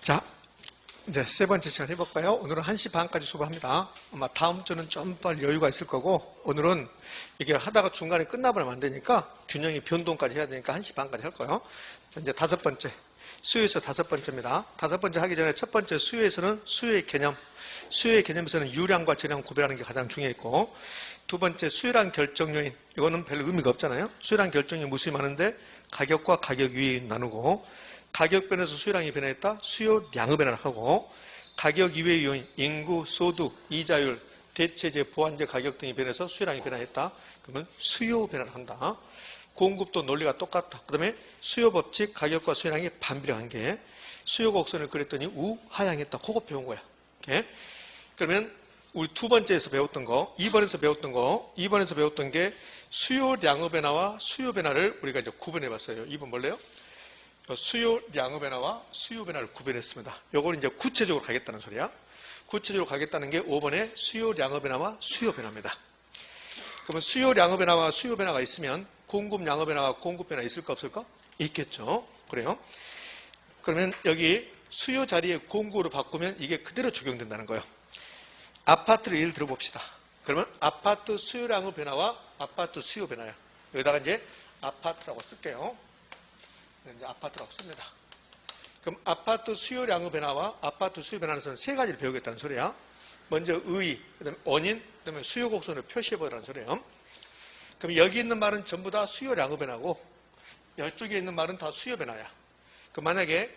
자, 이제 세 번째 시간 해볼까요? 오늘은 1시 반까지 수업합니다. 아마 다음 주는 좀 빨리 여유가 있을 거고, 오늘은 이게 하다가 중간에 끝나버리면 안 되니까 균형이 변동까지 해야 되니까 1시 반까지 할 거예요. 자, 이제 다섯 번째. 수요에서 다섯 번째입니다. 다섯 번째 하기 전에 첫 번째 수요에서는 수요의 개념. 수요의 개념에서는 유량과 저량 구별하는 게 가장 중요했고, 두 번째 수요량 결정 요인. 이거는 별 의미가 없잖아요. 수요량 결정 요인 무수히 많은데 가격과 가격 위에 나누고, 가격 변에서 수요량이 변했다. 수요량의 변화를 하고, 가격 이외의 요인, 인구, 소득, 이자율, 대체재, 보완재 가격 등이 변해서 수요량이 변화했다. 그러면 수요 변화를 한다. 공급도 논리가 똑같다. 그 다음에 수요 법칙, 가격과 수요량이 반비례한 게 수요 곡선을 그렸더니 우하향했다. 그거 배운 거야. 이렇게. 그러면 우리 두 번째에서 배웠던 거, 2번에서 배웠던 게 수요량의 변화와 수요 변화를 우리가 이제 구분해 봤어요. 2번 볼래요? 수요량의 변화와 수요 변화를 구별했습니다. 요거는 이제 구체적으로 가겠다는 소리야. 구체적으로 가겠다는 게 5번의 수요량의 변화와 수요 변화입니다. 그러면 수요량의 변화와 수요 변화가 있으면 공급량의 변화와 공급 변화 있을까 없을까? 있겠죠. 그래요. 그러면 여기 수요 자리에 공급으로 바꾸면 이게 그대로 적용된다는 거예요. 아파트를 예를 들어 봅시다. 그러면 아파트 수요량의 변화와 아파트 수요 변화야. 여기다가 이제 아파트라고 쓸게요. 이제 아파트라고 씁니다. 그럼 아파트 수요량의 변화와 아파트 수요 변화는 세 가지를 배우겠다는 소리야. 먼저 의, 그다음에 원인, 그다음에 수요 곡선을 표시해보라는 소리예요. 그럼 여기 있는 말은 전부 다 수요량의 변화고, 이쪽에 있는 말은 다 수요 변화야. 그럼 만약에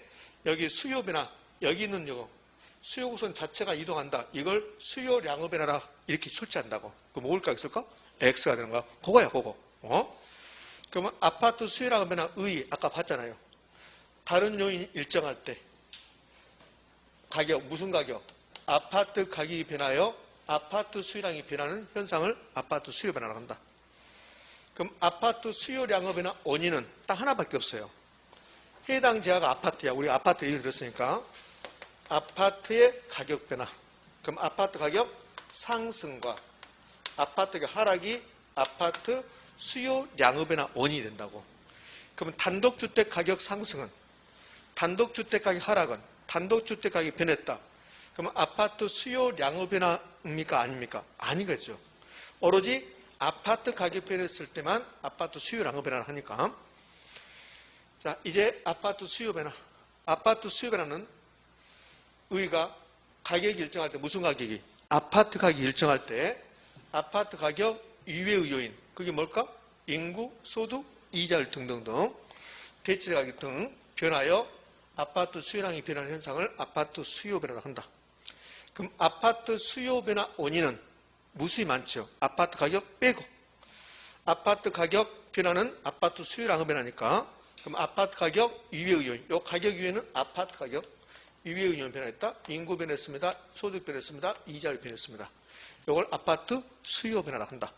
여기 수요 변화, 여기 있는 이거 수요 곡선 자체가 이동한다. 이걸 수요량의 변화라 이렇게 출제한다고. 그럼 뭘까 있을까? X가 되는 거야. 그거야, 그거. 그러면 아파트 수요량의 변화, 의, 아까 봤잖아요. 다른 요인 일정할 때 가격, 무슨 가격? 아파트 가격이 변하여 아파트 수요량이 변하는 현상을 아파트 수요 변화라고 한다. 그럼 아파트 수요량의 변화 원인은 딱 하나밖에 없어요. 해당 지하가 아파트야. 우리 아파트 예를 들었으니까 아파트의 가격 변화. 그럼 아파트 가격 상승과 아파트 하락이 아파트 수요량의 변화 원인이 된다고. 그러면 단독주택 가격 상승은, 단독주택 가격 하락은, 단독주택 가격이 변했다. 그러면 아파트 수요량의 변화입니까? 아닙니까? 아니겠죠. 오로지 아파트 가격 변했을 때만 아파트 수요량의 변화를 하니까. 자, 이제 아파트 수요 변화. 아파트 수요 변화는 의가 가격이 일정할 때 무슨 가격이? 아파트 가격이 일정할 때 아파트 가격 이외의 요인. 그게 뭘까? 인구, 소득, 이자율 등등등 대체 가격 등 변하여 아파트 수요량이 변하는 현상을 아파트 수요 변화를 한다. 그럼 아파트 수요 변화 원인은 무수히 많죠. 아파트 가격 빼고 아파트 가격 변화는 아파트 수요량의 변화니까. 그럼 아파트 가격 이외의 요인. 이 가격 이외에는 아파트 가격 이외의 요인 변화했다. 인구 변했습니다. 소득 변했습니다. 이자율 변했습니다. 이걸 아파트 수요 변화라고 한다.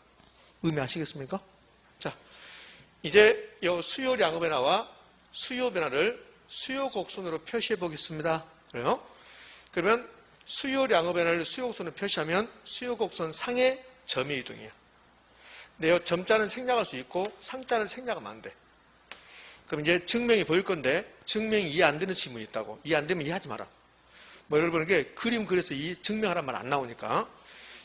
의미하시겠습니까? 자, 이제 이 수요량의 변화와 수요 변화를 수요 곡선으로 표시해 보겠습니다. 그래요? 그러면 수요량의 변화를 수요 곡선으로 표시하면 수요 곡선 상의 점의 이동이에요. 근데 이 점자는 생략할 수 있고 상자는 생략하면 안 돼. 그럼 이제 증명이 보일 건데 증명이 이해 안 되는 지문이 있다고. 이해 안 되면 이해하지 마라. 뭐 여러분 이게 그림 그려서 이 증명하란 말 안 나오니까.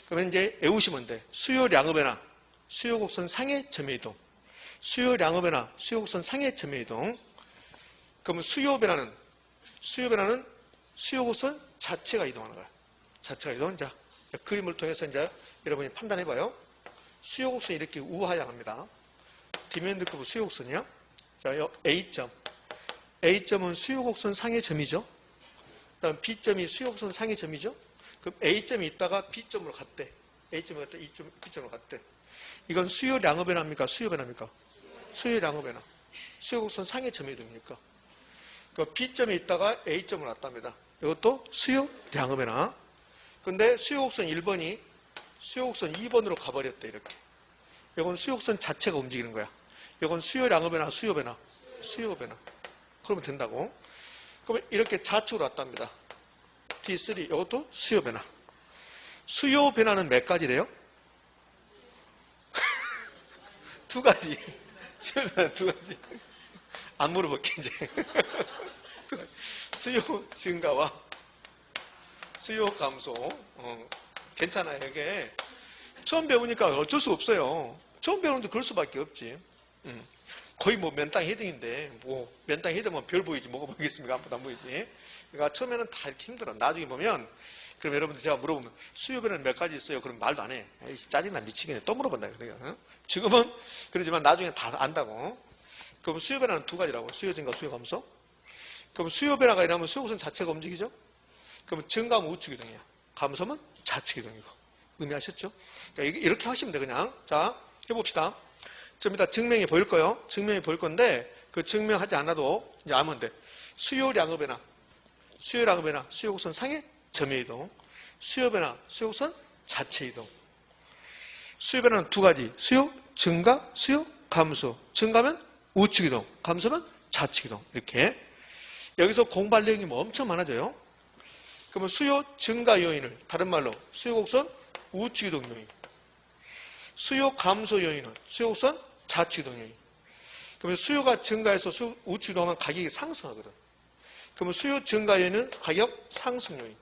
그러면 이제 외우시면 돼. 수요량의 변화, 수요 곡선 상의 점의 이동. 수요량의 변화, 수요 곡선 상의 점의 이동. 그러면 수요 변화는 수요 곡선 자체가 이동하는 거야. 자체가 이동. 자, 그림을 통해서 이제 여러분이 판단해봐요. 수요 곡선이 이렇게 우하향합니다. 디맨드 커브 수요 곡선이요. 자, 요 A점. A점은 수요 곡선 상의 점이죠. 그다음 B점이 수요 곡선 상의 점이죠. 그럼 A점이 있다가 B점으로 갔대. A점이 갔다 B점으로 갔대. 이건 수요량의 변화입니까? 수요 변화입니까? 수요량의 변화. 수요 곡선 상의 점의 이동이니까. 그 B점에 있다가 A점으로 왔답니다. 이것도 수요량의 변화. 그런데 수요곡선 1번이 수요곡선 2번으로 가버렸대. 이렇게. 이건 수요곡선 자체가 움직이는 거야. 이건 수요량의 변화, 수요 변화, 수요 변화. 그러면 된다고. 그러면 이렇게 좌측으로 왔답니다. D3. 이것도 수요 변화. 수요 변화는 몇 가지래요? 두 가지. 수요 변화 두 가지. 안 물어볼게 이제. 수요 증가와 수요 감소. 괜찮아요. 이게 처음 배우니까 어쩔 수 없어요. 처음 배우는데 그럴 수밖에 없지. 거의 뭐 맨땅 헤딩인데 뭐 맨땅 헤딩은 별 보이지 뭐가 보이겠습니까? 아무도 안 보이지. 그러니까 처음에는 다 이렇게 힘들어. 나중에 보면 그럼 여러분들 제가 물어보면 수요배는 몇 가지 있어요? 그럼 말도 안 해. 에이, 짜증나 미치겠네. 또 물어본다. 그래요. 지금은 그러지만 나중에 다 안다고. 그럼 수요 변화는 두 가지라고. 수요 증가, 수요 감소. 그럼 수요 변화가 일어나면 수요곡선 자체가 움직이죠? 그러면 증가하면 우측 이동이야. 감소면 좌측 이동이고. 의미하셨죠? 그러니까 이렇게 하시면 돼, 그냥. 자, 해봅시다. 좀 이따 증명이 보일 거예요. 증명이 보일 건데, 그 증명하지 않아도 이제 알면 돼. 수요량의 변화, 수요량의 변화, 수요곡선 상의 점의 이동, 수요 변화, 수요곡선 자체 이동. 수요 변화는 두 가지. 수요 증가, 수요 감소. 증가면 우측 이동, 감소면 좌측 이동. 이렇게. 여기서 공부할 내용이 뭐 엄청 많아져요. 그러면 수요 증가 요인을 다른 말로 수요곡선 우측 이동 요인, 수요 감소 요인은 수요곡선 좌측 이동 요인. 그러면 수요가 증가해서 우측 이동하면 가격이 상승하거든. 그러면 수요 증가 요인은 가격 상승 요인,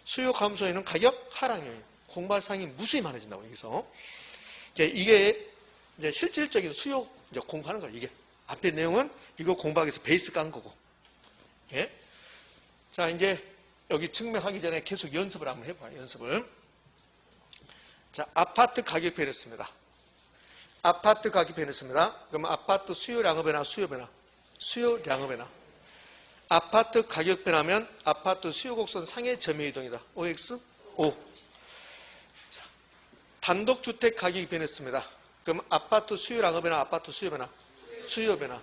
수요 감소 요인은 가격 하락 요인. 공부할 사항이 무수히 많아진다고 여기서. 이게 이제 실질적인 수요 이제 공부하는 거예요. 이게 앞에 내용은 이거 공부하기 위해서 베이스 깐 거고. 예? 자, 이제 여기 증명하기 전에 계속 연습을 한번 해봐요. 연습을. 자, 아파트 가격 변했습니다. 아파트 가격 변했습니다. 그러면 아파트 수요량의 변화, 수요 변화, 수요량의 변화. 아파트 가격 변하면 아파트 수요곡선 상의 점의 이동이다. OX, O. 자, 단독주택 가격이 변했습니다. 그럼 아파트 수요량의 변화, 아파트 수요 변화, 수요 변화.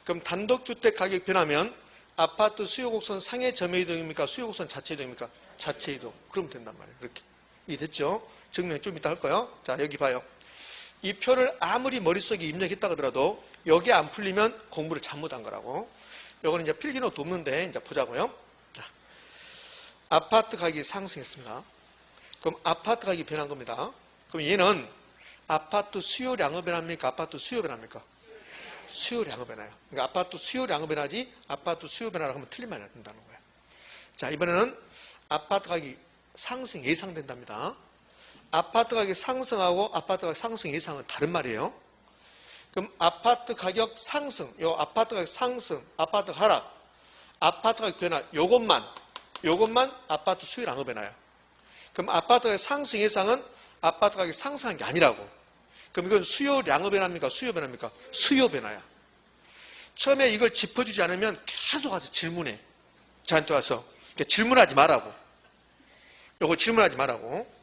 그럼 단독주택 가격 변하면 아파트 수요곡선 상의 점의 이동입니까? 수요곡선 자체 이동입니까? 자체 이동. 그러면 된단 말이에요. 이렇게. 이해됐죠? 증명 좀 이따 할 거예요. 자, 여기 봐요. 이 표를 아무리 머릿속에 입력했다 하더라도 여기 안 풀리면 공부를 잘못한 거라고. 요거는 이제 필기노트 없는데 이제 보자고요. 자, 아파트 가격이 상승했습니다. 그럼 아파트 가격이 변한 겁니다. 그럼 얘는 아파트 수요량의 변화입니까? 아파트 수요 변화입니까? 수요량의 변화예요. 그러니까 아파트 수요량의 변화지 아파트 수요 변화라고 하면 틀린 말이 안 된다는 거예요. 자, 이번에는 아파트 가격이 상승 예상된답니다. 아파트 가격이 상승하고 아파트 가격 상승 예상은 다른 말이에요. 그럼 아파트 가격 상승, 요 아파트 가격 상승, 아파트 하락, 아파트 가격 변화, 요것만 아파트 수요량의 변화예요. 그럼 아파트 가격 상승 예상은 아파트 가격이 상승한 게 아니라고. 그럼 이건 수요량의 변화입니까? 수요 변화입니까? 수요 변화야. 처음에 이걸 짚어주지 않으면 계속 와서 질문해. 저한테 와서. 그러니까 질문하지 말라고. 요거 질문하지 말라고.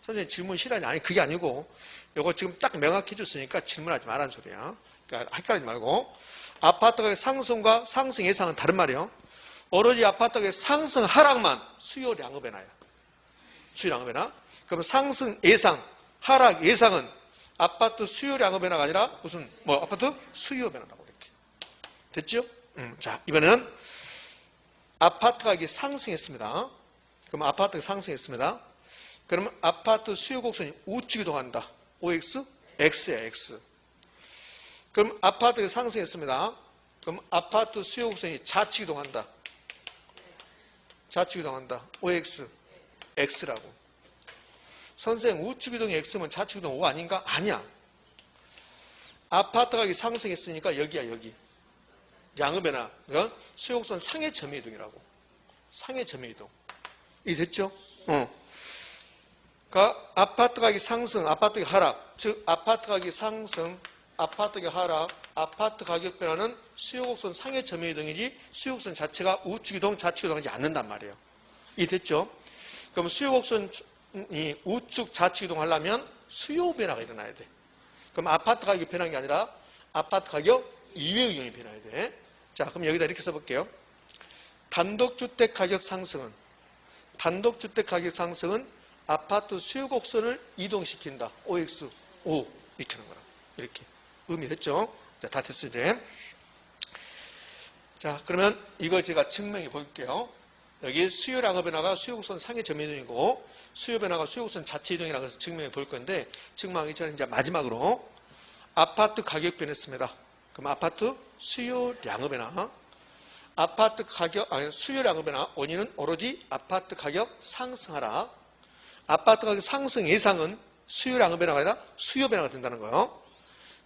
선생님 질문 싫어하냐? 아니 그게 아니고 요거 지금 딱 명확히 해줬으니까 질문하지 말라는 소리야. 그러니까 헷갈리지 말고. 아파트 가격 상승과 상승 예상은 다른 말이에요. 오로지 아파트 가격 상승 하락만 수요량의 변화야. 수요량의 변화. 그럼 상승 예상, 하락 예상은 아파트 수요량의 변화가 아니라 무슨 아파트 수요 변화라고 이렇게 됐죠? 자, 이번에는 아파트 가격이 상승했습니다. 그럼 아파트가 상승했습니다. 그러면 아파트 수요 곡선이 우측 이동한다. OX, X야, X. 그럼 아파트가 상승했습니다. 그럼 아파트 수요 곡선이 좌측 이동한다. 좌측 이동한다. OX, X라고. 선생님 우측 이동이 X면 좌측 이동 O 아닌가? 아니야. 아파트 가격이 상승했으니까 여기야 여기. 양의 변화. 이건 수요곡선 상의 점의 이동이라고. 상의 점의 이동. 이해됐죠? 그러니까 아파트 가격이 상승, 아파트 가격 하락. 즉 아파트 가격이 상승, 아파트 가격 하락, 아파트 가격 변화는 수요곡선 상의 점의 이동이지 수요곡선 자체가 우측 이동, 좌측 이동하지 않는단 말이에요. 이해됐죠? 그럼 수요곡선 이 우측 좌측 이동하려면 수요 변화가 일어나야 돼. 그럼 아파트 가격이 변한 게 아니라 아파트 가격 이외의 요인이 변해야 돼. 자, 그럼 여기다 이렇게 써볼게요. 단독주택 가격 상승은 아파트 수요 곡선을 이동시킨다. OX, O 이렇게 하는 거라. 이렇게 의미했죠. 자, 다 됐어 이제. 자, 그러면 이걸 제가 증명해 볼게요. 여기 수요량의 변화가 수요곡선 상의 점의 이동이고 수요 변화가 수요곡선 자체 이동이라고 해서 증명해 볼 건데 증명하기 전에 이제 마지막으로 아파트 가격 변했습니다. 그럼 아파트 수요량의 변화, 아파트 가격, 아니, 수요량의 변화, 원인은 오로지 아파트 가격 상승하라. 아파트 가격 상승 예상은 수요량의 변화가 아니라 수요 변화가 된다는 거예요.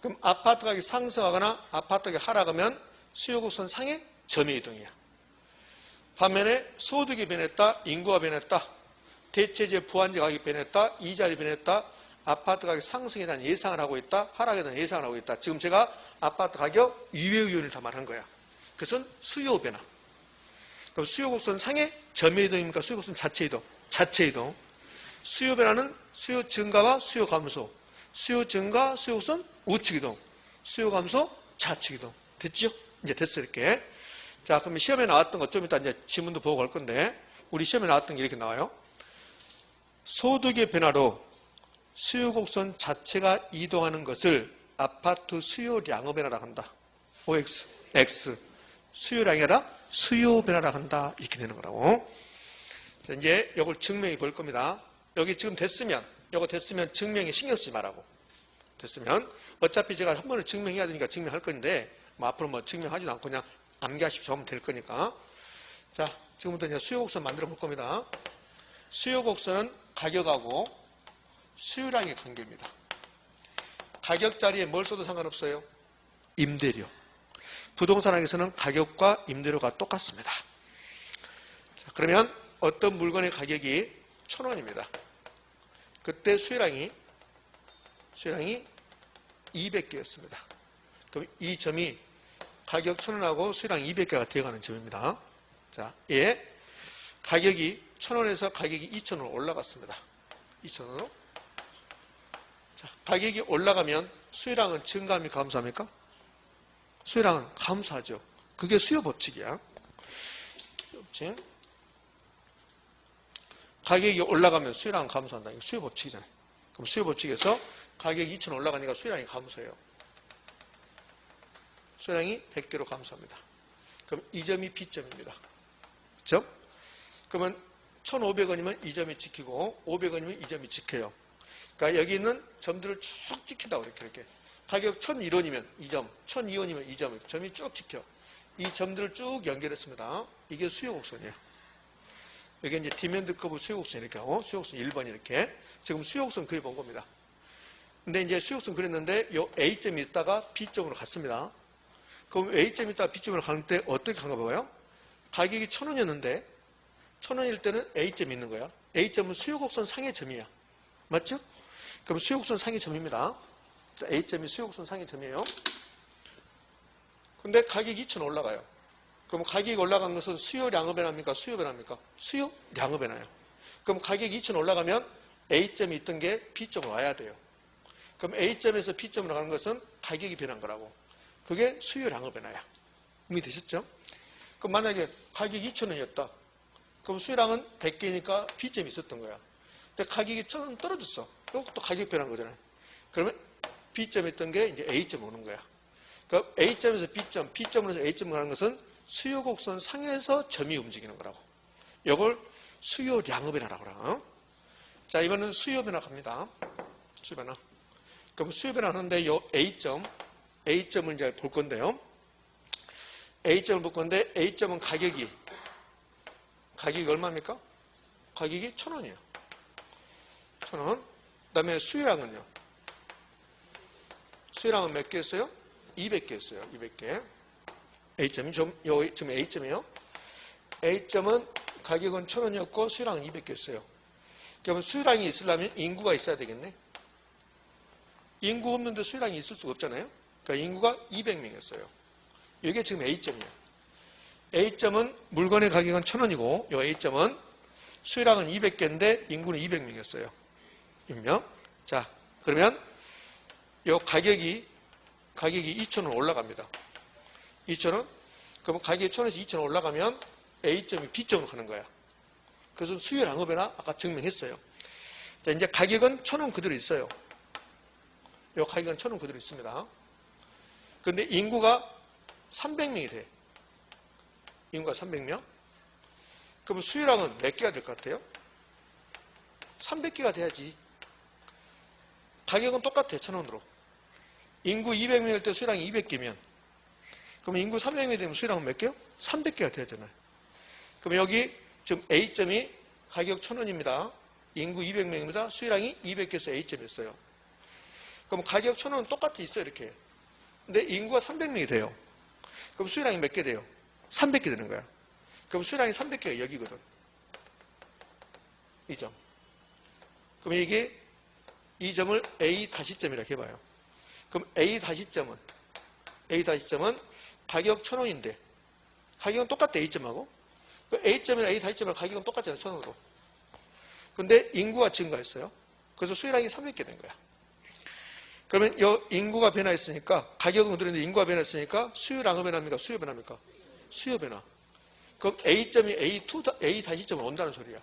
그럼 아파트 가격이 상승하거나 아파트 가격이 하락하면 수요 곡선 상의 점의 이동이야. 반면에 소득이 변했다, 인구가 변했다, 대체재 부환재 가격이 변했다, 이자율이 변했다, 아파트 가격 상승에 대한 예상을 하고 있다, 하락에 대한 예상을 하고 있다. 지금 제가 아파트 가격 이외의 요인을 다 말한 거야. 그것은 수요 변화. 그럼 수요 곡선 상의 점의 이동입니까? 수요 곡선 자체 이동? 자체 이동. 수요 변화는 수요 증가와 수요 감소. 수요 증가, 수요 곡선 우측 이동. 수요 감소, 좌측 이동. 됐죠? 이제 됐어, 이렇게. 자, 그럼 시험에 나왔던 것 좀 이따 이제 지문도 보고 갈 건데, 우리 시험에 나왔던 게 이렇게 나와요. 소득의 변화로 수요 곡선 자체가 이동하는 것을 아파트 수요량의 변화라고 한다. OX, X. 수요량이 아니라 수요 변화라고 한다. 이렇게 되는 거라고. 자, 이제 이걸 증명해 볼 겁니다. 여기 지금 됐으면, 이거 됐으면 증명에 신경 쓰지 말라고. 됐으면. 어차피 제가 한 번을 증명해야 되니까 증명할 건데, 뭐 앞으로 뭐 증명하지도 않고 그냥 암기하십시오 하면 될 거니까. 자, 지금부터 이제 수요 곡선 만들어 볼 겁니다. 수요 곡선은 가격하고 수요량의 관계입니다. 가격 자리에 뭘 써도 상관없어요. 임대료. 부동산학에서는 가격과 임대료가 똑같습니다. 자, 그러면 어떤 물건의 가격이 1,000원입니다. 그때 수요량이 200개였습니다. 그럼 이 점이 가격 1,000원하고 수요량 200개가 되어가는 점입니다. 자, 예. 가격이 1,000원에서 가격이 2,000원으로 올라갔습니다. 2,000원으로. 자, 가격이 올라가면 수요량은 증가합니까? 감소합니까? 수요량은 감소하죠. 그게 수요 법칙이야. 법칙. 가격이 올라가면 수요량은 감소한다. 이거 수요 법칙이잖아요. 그럼 수요 법칙에서 가격이 2,000원 올라가니까 수요량이 감소해요. 수요량이 100개로 감소합니다. 그럼 이 점이 B점입니다. 그렇죠? 그러면 1,500원이면 이 점이 지키고 500원이면 이 점이 지켜요. 그러니까 여기 있는 점들을 쭉 지킨다고 이렇게. 가격 1,001원이면 이 점, 1,002원이면 이 점, 점이 쭉 지켜. 이 점들을 쭉 연결했습니다. 이게 수요 곡선이에요. 여기 이제 디맨드 커브 수요 곡선 이렇게 하고 수요 곡선 1번 이렇게. 지금 수요 곡선 그려본 겁니다. 근데 이제 수요 곡선 그렸는데 요 A점이 있다가 B점으로 갔습니다. 그럼 A점이 있다가 B점으로 가는데 어떻게 간가 봐요? 가격이 1,000원이었는데 1,000원일 때는 A점이 있는 거야. A점은 수요 곡선 상의 점이야. 맞죠? 그럼 수요 곡선 상의 점입니다. A점이 수요 곡선 상의 점이에요. 근데 가격이 2,000원 올라가요. 그럼 가격이 올라간 것은 수요량의 변화입니까? 수요 변화입니까? 수요량의 변화예요. 그럼 가격이 2,000원 올라가면 A점이 있던 게 B점으로 와야 돼요. 그럼 A점에서 B점으로 가는 것은 가격이 변한 거라고. 그게 수요량의 변화야. 이미 되셨죠? 그럼 만약에 가격이 2,000원이었다. 그럼 수요량은 100개니까 B점이 있었던 거야. 근데 가격이 1,000원 떨어졌어. 이것도 가격 변한 거잖아요. 그러면 B점이 있던 게 이제 A점 오는 거야. 그러니까 A점에서 B점, B점으로 A점 가는 것은 수요 곡선 상에서 점이 움직이는 거라고. 이걸 수요량의 변화라고 그래요. 자, 이번은 수요 변화 갑니다. 수요 변화. 그럼 수요 변화 하는데 이 A점을 이제 볼 건데요. A점을 볼 건데 A점은 가격이 얼마입니까? 가격이 1,000원이에요. 1,000원. 그 다음에 수요량은요? 수요량은 몇 개였어요? 200개였어요. 200개. A점이 지금 A점이에요. A점은 가격은 1,000원이었고 수요량은 200개였어요. 그러면 수요량이 있으려면 인구가 있어야 되겠네. 인구 없는데 수요량이 있을 수가 없잖아요. 그러니까 인구가 200명이었어요. 이게 지금 A점이에요. A점은 물건의 가격은 1,000원이고 이 A점은 수요량은 200개인데 인구는 200명이었어요. 인명. 자, 그러면 이 가격이 2,000원 올라갑니다. 2,000원? 그럼 가격이 1,000원에서 2,000원 올라가면 A점이 B점으로 가는 거야. 그것은 수요량의 변화 아까 증명했어요. 자, 이제 가격은 1,000원 그대로 있어요. 이 가격은 1,000원 그대로 있습니다. 그런데 인구가 300명이 돼. 인구가 300명? 그럼 수요량은 몇 개가 될 것 같아요? 300개가 돼야지. 가격은 똑같아요. 1,000원으로. 인구 200명일 때 수요량이 200개면 그럼 인구 300명이 되면 수요량은 몇 개요? 300개가 돼야 되잖아요. 그럼 여기 지금 A점이 가격 1,000원입니다. 인구 200명입니다. 수요량이 200개에서 A점이었어요. 그럼 가격 1,000원은 똑같이 있어요, 이렇게. 근데 인구가 300명이 돼요. 그럼 수요량이 몇 개 돼요? 300개 되는 거야. 그럼 수요량이 300개가 여기거든. 이 점. 그럼 이게 이 점을 A-점이라고 해봐요. 그럼 A-점은 가격 1,000원인데 가격은 똑같아, A점하고. 그 A점이나 A-점이랑 가격은 똑같잖아요, 1,000원으로. 근데 인구가 증가했어요. 그래서 수요량이 300개 된 거야. 그러면 인구가 변화했으니까 가격은 그대로인데 인구가 변화했으니까 수요량은 변화합니까? 수요 변화입니까? 수요 변화. 그럼 A점이 A-점으로 온다는 소리야.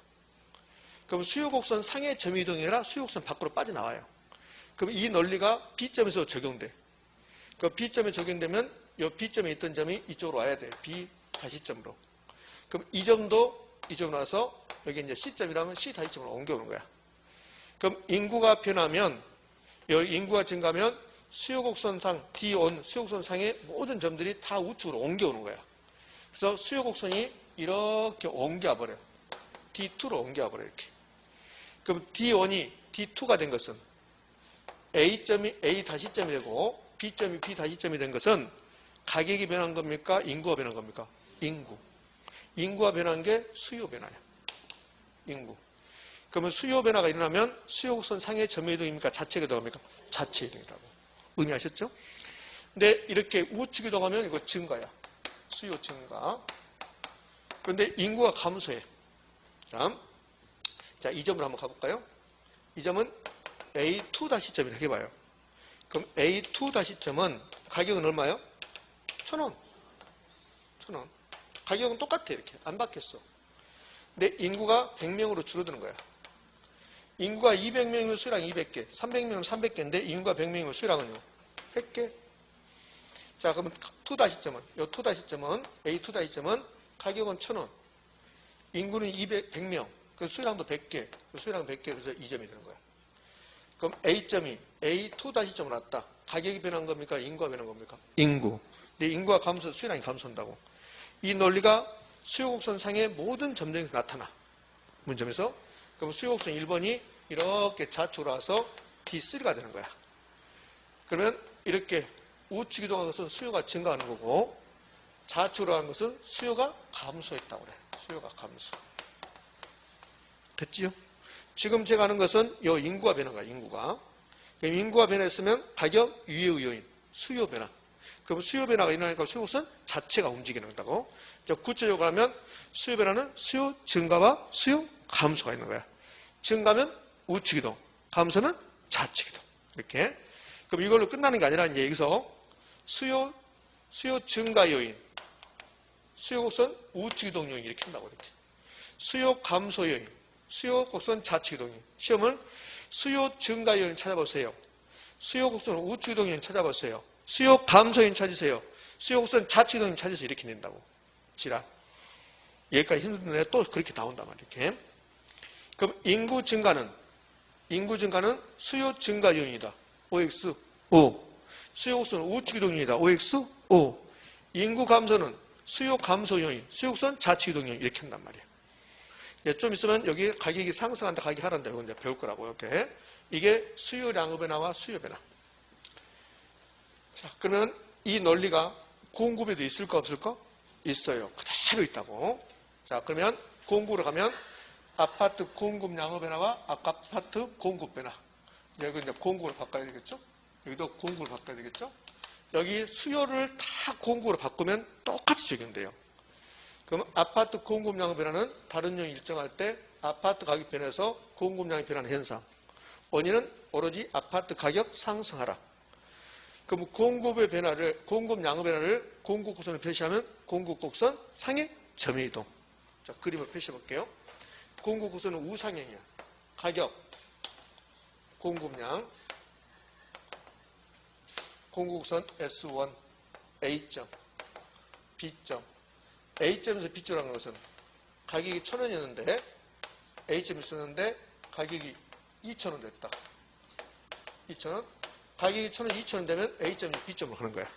그럼 수요곡선 상의 점 이동이 아니라 수요곡선 밖으로 빠져나와요. 그럼 이 논리가 B점에서 적용돼. 그 B점에 적용되면 이 B점에 있던 점이 이쪽으로 와야 돼. B-점으로. 그럼 이 점도 이쪽으로 와서 여기 이제 C점이라면 C-점으로 옮겨오는 거야. 그럼 인구가 변하면, 인구가 증가하면 수요곡선상 D1, 수요곡선상의 모든 점들이 다 우측으로 옮겨오는 거야. 그래서 수요곡선이 이렇게 옮겨버려요. D2로 옮겨버려요, 이렇게. 그럼 D1이 D2가 된 것은 A점이 A-점이 되고 B점이 B-점이 된 것은 가격이 변한 겁니까? 인구가 변한 겁니까? 인구. 인구가 변한 게 수요 변화야. 인구. 그러면 수요 변화가 일어나면 수요곡선 상의 점의 이동입니까? 자체 이동입니까? 자체 이동이라고. 의미하셨죠? 근데 이렇게 우측 이동하면 이거 증가야. 수요 증가. 그런데 인구가 감소해. 자, 이 점으로 한번 가볼까요? 이 점은 A2-점이라고 해봐요. 그럼 A2-점은 가격은 얼마요? 1,000원. 1,000원. 가격은 똑같아, 이렇게. 안 바뀌었어. 근데 인구가 100명으로 줄어드는 거야. 인구가 200명이면 수요량 200개, 300명이면 300개인데 인구가 100명이면 수요량은요? 100개. 자, 그러면 2-점은, 이 2-점은, A2-점은 가격은 1,000원. 인구는 100명. 그래서 수요량도 100개. 수요량 100개. 그래서 2점이 되는 거야. 그럼 A점이 A2-점으로 왔다. 가격이 변한 겁니까? 인구가 변한 겁니까? 인구. 근데 인구가 감소해서 수요량이 감소한다고. 이 논리가 수요곡선 상의 모든 점등에서 나타나. 문점에서. 그럼 수요곡선 1번이 이렇게 좌측으로 와서 D3가 되는 거야. 그러면 이렇게 우측 이동하는 것은 수요가 증가하는 거고 좌측으로 하는 것은 수요가 감소했다고 그래. 수요가 감소. 됐지요? 지금 제가 하는 것은 이 인구가 변한 거야, 인구가. 그럼 인구가 변했으면 가격 위의 요인, 수요 변화. 그럼 수요 변화가 일어나니까 수요곡선 자체가 움직이는 거다고. 구체적으로 하면 수요 변화는 수요 증가와 수요 감소가 있는 거야. 증가면 우측 이동, 감소면 좌측 이동. 이렇게. 그럼 이걸로 끝나는 게 아니라 이제 여기서 수요 증가 요인, 수요곡선 우측 이동 요인 이렇게 한다고 이렇게. 수요 감소 요인, 수요곡선 좌측 이동 요인. 시험은 수요 증가 요인 찾아보세요. 수요곡선 우측 이동 요인 찾아보세요. 수요 감소 요인 찾으세요. 수요곡선 좌측 이동 요인 찾으세요. 이렇게 낸다고. 지라. 여기까지 힘든데 또 그렇게 나온단 말이에요. 이렇게. 그럼 인구 증가는 수요 증가 요인이다. OX, O. 수요곡선 우측 이동 요인이다. OX, O. 인구 감소는 수요 감소 요인, 수요곡선 좌측 이동 요인 이렇게 한단 말이에요. 좀 있으면 여기 가격이 상승한다, 가격이 하란다. 이건 이제 배울 거라고. 이렇게. 이게 수요량의 변화와 수요 변화. 자, 그러면 이 논리가 공급에도 있을까 없을까? 있어요. 그대로 있다고. 자, 그러면 공급으로 가면 아파트 공급량의 변화와 아파트 공급 변화. 여기 이제 공급으로 바꿔야 되겠죠? 여기도 공급으로 바꿔야 되겠죠? 여기 수요를 다 공급으로 바꾸면 똑같이 적용돼요. 그럼 아파트 공급량의 변화는 다른 요인 일정할 때 아파트 가격 변해서 공급량이 변하는 현상. 원인은 오로지 아파트 가격 상승하락. 그럼 공급의 변화를, 공급량의 변화를 공급곡선으로 표시하면 공급곡선 상의 점의 이동. 자, 그림을 표시해 볼게요. 공급곡선은 우상향이야. 가격, 공급량, 공급곡선 S1, A점, B점. A점에서 B점으로 한 것은 가격이 1,000원이었는데 A점이 있었는데 가격이 2,000원 됐다. 2,000원. 가격이 1,000원, 2,000원 되면 A점이 B점으로 하는 거야.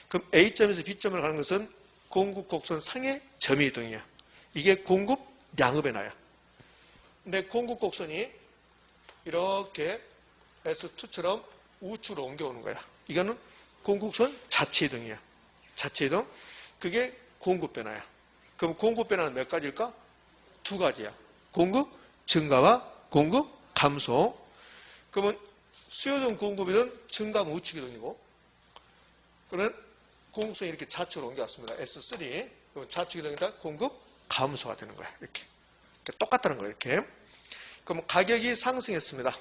그럼 A점에서 B점으로 가는 것은 공급 곡선 상의 점의 이동이야. 이게 공급 양의 변화야. 근데 공급 곡선이 이렇게 S2처럼 우측으로 옮겨오는 거야. 이거는 공급 곡선 자체 이동이야. 자체 이동. 그게 공급 변화야. 그럼 공급 변화는 몇 가지일까? 두 가지야. 공급 증가와 공급 감소. 그러면 수요든 공급이든 증가하면 우측 이동이고, 그러면 공급선이 이렇게 좌측으로 옮겨왔습니다. S3. 그럼 좌측 이동이다 공급 감소가 되는 거야. 이렇게. 똑같다는 거예요. 이렇게. 그럼 가격이 상승했습니다.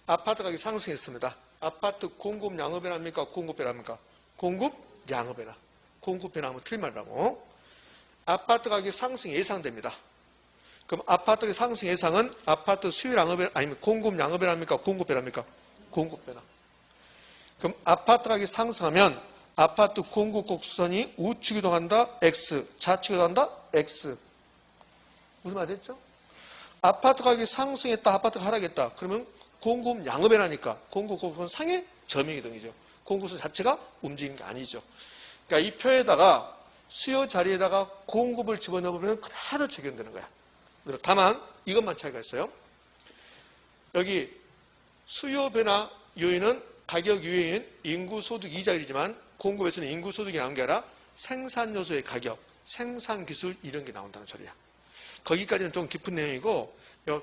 아파트 가격이 상승했습니다. 아파트 공급 양의 변화입니까? 공급 변화입니까? 공급 양의 변화. 공급 변화하면 틀린 말이라고. 아파트 가격이 상승 예상됩니다. 그럼 아파트 가격 상승 예상은 아파트 수요 양의 변화, 아니면 공급 양의 변화입니까? 공급 변화입니까? 공급 변화. 그럼 아파트 가격이 상승하면 아파트 공급 곡선이 우측 이동한다. X. 좌측 이동한다. X. 무슨 말 됐죠? 아파트 가격이 상승했다. 아파트가 하락했다. 그러면 공급 양의 변화니까 공급 곡선 상의 점의 이동이죠. 공급선 자체가 움직이는 게 아니죠. 그러니까 이 표에다가 수요 자리에다가 공급을 집어넣으면 그대로 적용되는 거야. 다만 이것만 차이가 있어요. 여기 수요 변화 요인은 가격 요인, 인구 소득 이자율이지만 공급에서는 인구 소득이 나온 게 아니라 생산 요소의 가격, 생산 기술 이런 게 나온다는 소리야. 거기까지는 좀 깊은 내용이고, 요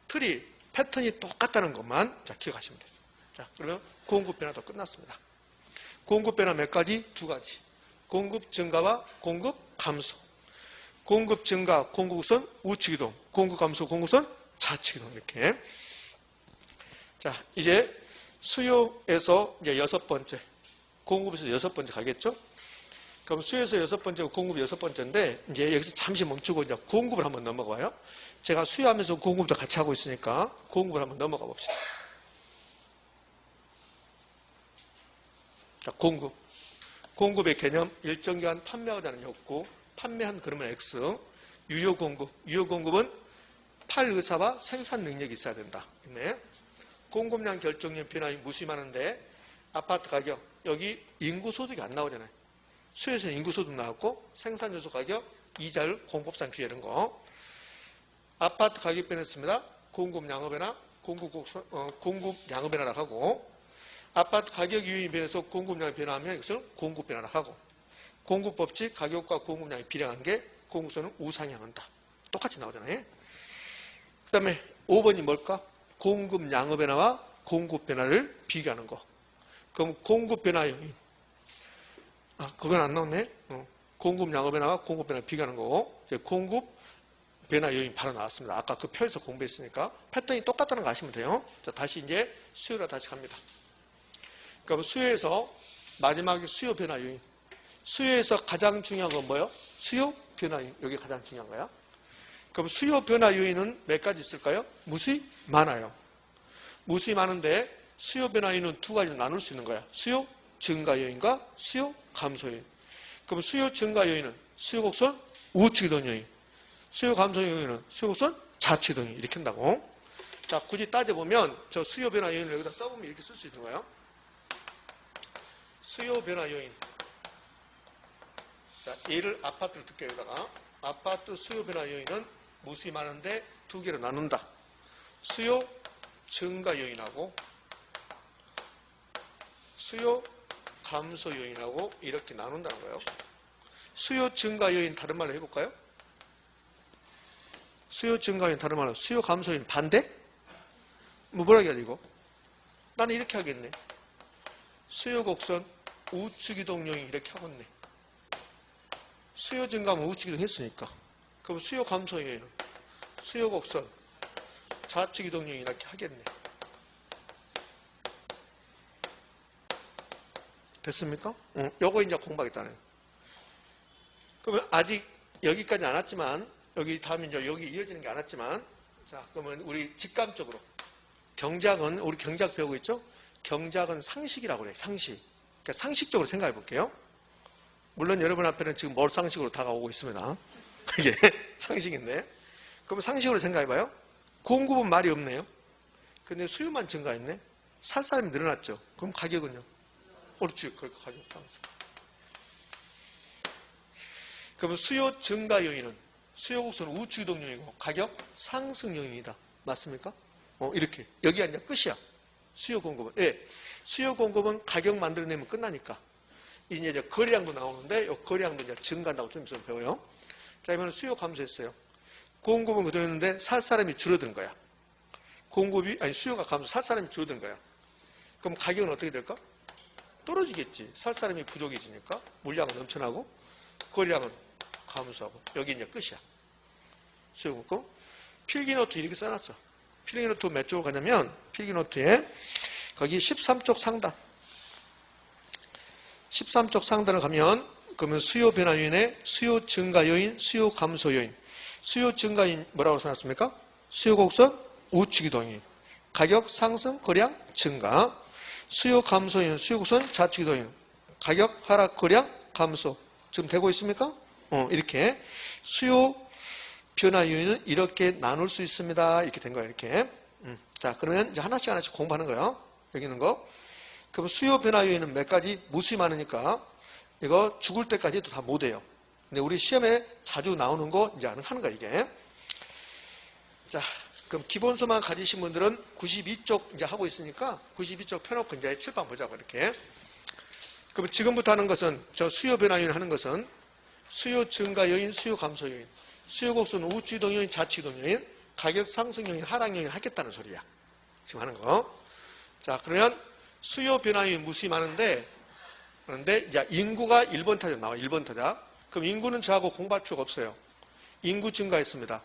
틀이 패턴이 똑같다는 것만 자 기억하시면 되죠. 자, 그러면 공급 변화도 끝났습니다. 공급 변화 몇 가지? 두 가지. 공급 증가와 공급 감소. 공급 증가, 공급선 우측 이동, 공급 감소, 공급선 좌측 이동 이렇게. 자, 이제 수요에서 이제 여섯 번째, 공급에서 여섯 번째 가겠죠? 그럼 수요에서 여섯 번째고 공급 여섯 번째인데 이제 여기서 잠시 멈추고 이제 공급을 한번 넘어가 봐요. 제가 수요하면서 공급도 같이 하고 있으니까 공급을 한번 넘어가 봅시다. 자, 공급. 공급의 개념, 일정 기간 판매하자는 욕구, 판매한 그러면 X, 유효 공급. 유효 공급은 팔 의사와 생산 능력이 있어야 된다. 있네. 공급량 결정력 변화가 무수히 많은데 아파트 가격, 여기 인구 소득이 안 나오잖아요. 수요에서는 인구 소득 나왔고 생산 요소 가격, 이자율, 공급상 비율 이런 거. 아파트 가격 변했습니다. 공급 양의 변화, 공급 양의 변화라고 하고, 아파트 가격 유인이 변해서 공급량이 변화하면 이것을 공급 변화라고 하고, 공급 법칙 가격과 공급량이 비례한 게 공급선은 우상향한다. 똑같이 나오잖아요. 그 다음에 5번이 뭘까? 공급 양의 변화와 공급 변화를 비교하는 거. 그럼 공급 변화 요인. 아, 그건 안 나오네. 공급 양의 변화와 공급 변화 비교하는 거고, 공급 변화 요인 바로 나왔습니다. 아까 그 표에서 공부했으니까 패턴이 똑같다는 거 아시면 돼요. 자, 다시 이제 수요로 다시 갑니다. 그럼 수요에서 마지막에 수요 변화 요인. 수요에서 가장 중요한 건 뭐예요? 수요 변화 요인. 여기 가장 중요한 거야. 그럼 수요 변화 요인은 몇 가지 있을까요? 무수히 많아요. 무수히 많은데 수요 변화 요인은 두 가지로 나눌 수 있는 거야. 수요 증가 요인과 수요 감소 요인. 그럼 수요 증가 요인은 수요 곡선 우측 이동 요인. 수요 감소 요인은 수요 곡선 좌측 이동 요인. 이렇게 한다고. 자, 굳이 따져보면 저 수요 변화 요인을 여기다 써보면 이렇게 쓸 수 있는 거예요. 수요 변화 요인. 자, 예를 아파트를 듣게 여기다가 아파트 수요 변화 요인은 무수히 많은데 두 개로 나눈다. 수요 증가 요인하고 수요 감소 요인하고 이렇게 나눈다는 거예요. 수요 증가 요인 다른 말로 해볼까요? 수요 증가 요인 다른 말로 수요 감소 요인 반대? 뭐라고 해야 돼 이거? 나는 이렇게 하겠네. 수요 곡선 우측 이동 요인 이렇게 하겠네. 수요 증가하면 우측 이동 했으니까. 그럼 수요 감소 요인은 수요 곡선 좌측 이동 요인 이렇게 하겠네. 됐습니까? 요거 이제 공부하겠다는. 그러면 아직 여기까지 안 왔지만, 여기 다음에 이제 여기 이어지는 게 안 왔지만, 자, 그러면 우리 직감적으로. 경제학은, 우리 경제학 배우고 있죠? 경제학은 상식이라고 그래요, 상식. 그러니까 상식적으로 생각해 볼게요. 물론 여러분 앞에는 지금 뭘 상식으로 다가오고 있습니다. 이게 상식인데. 그러면 상식으로 생각해 봐요. 공급은 말이 없네요. 근데 수요만 증가했네. 살 사람이 늘어났죠. 그럼 가격은요? 옳지. 그렇게 가격 상승. 그러면 수요 증가 요인은 수요 곡선은 우측 이동 요인이고 가격 상승 요인이다. 맞습니까? 이렇게. 여기가 이제 끝이야. 수요 공급은. 예. 수요 공급은 가격 만들어내면 끝나니까. 이제 거래량도 나오는데, 이 거래량도 이제 증가한다고 좀 있으면 배워요. 자, 이번엔 수요 감소했어요. 공급은 그대로 있는데 살 사람이 줄어든 거야. 수요가 감소, 살 사람이 줄어든 거야. 그럼 가격은 어떻게 될까? 떨어지겠지. 살 사람이 부족해지니까. 물량은 넘쳐나고, 거래량은 감소하고. 여기 이제 끝이야. 수요 공급. 필기노트 이렇게 써놨어. 필기노트 몇 쪽을 가냐면, 필기노트에 거기 13쪽 상단. 13쪽 상단을 가면, 그러면 수요 변화 요인에 수요 증가 요인, 수요 감소 요인. 수요 증가 요인 뭐라고 써놨습니까? 수요 곡선 우측 이동이. 가격 상승, 거래량 증가. 수요 감소 요인, 수요 곡선 좌측 이동이. 가격 하락, 거래량 감소. 지금 되고 있습니까? 이렇게 수요 변화 요인은 이렇게 나눌 수 있습니다. 이렇게 된 거예요. 이렇게. 자, 그러면 이제 하나씩 하나씩 공부하는 거예요. 여기 있는 거. 그럼 수요 변화 요인은 몇 가지 무수히 많으니까 이거 죽을 때까지도 다 못해요. 근데 우리 시험에 자주 나오는 거 이제 하는 거야, 이게. 자, 그럼 기본서만 가지신 분들은 92쪽 이제 하고 있으니까 92쪽 펴놓고 이제 칠판 보자고, 이렇게. 그럼 지금부터 하는 것은, 저 수요 변화 요인 하는 것은 수요 증가 요인, 수요 감소 요인, 수요 곡선 우측 이동 요인, 좌측 이동 요인, 가격 상승 요인, 하락 요인 하겠다는 소리야. 지금 하는 거. 자, 그러면 수요 변화 요인 무수히 많은데, 그런데 이제 인구가 1번 타자 나와. 1번 타자. 그럼 인구는 저하고 공부할 필요가 없어요. 인구 증가했습니다.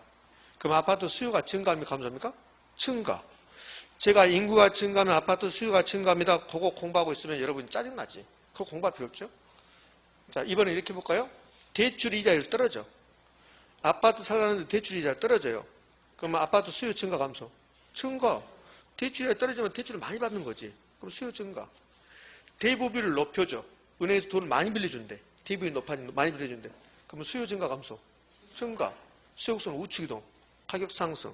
그럼 아파트 수요가 증가합니까? 감소합니까? 증가. 제가 인구가 증가하면 아파트 수요가 증가합니다. 그거 공부하고 있으면 여러분 짜증나지. 그거 공부할 필요 없죠. 자, 이번에 이렇게 볼까요? 대출 이자율 떨어져. 아파트 살라는데 대출 이자 떨어져요. 그러면 아파트 수요 증가 감소. 증가. 대출 이자 떨어지면 대출을 많이 받는 거지. 그럼 수요 증가. 대부비를 높여줘. 은행에서 돈을 많이 빌려준대. 대부비 많이 빌려준대. 그러면 수요 증가 감소. 증가. 수요곡선 우측 이동. 가격 상승.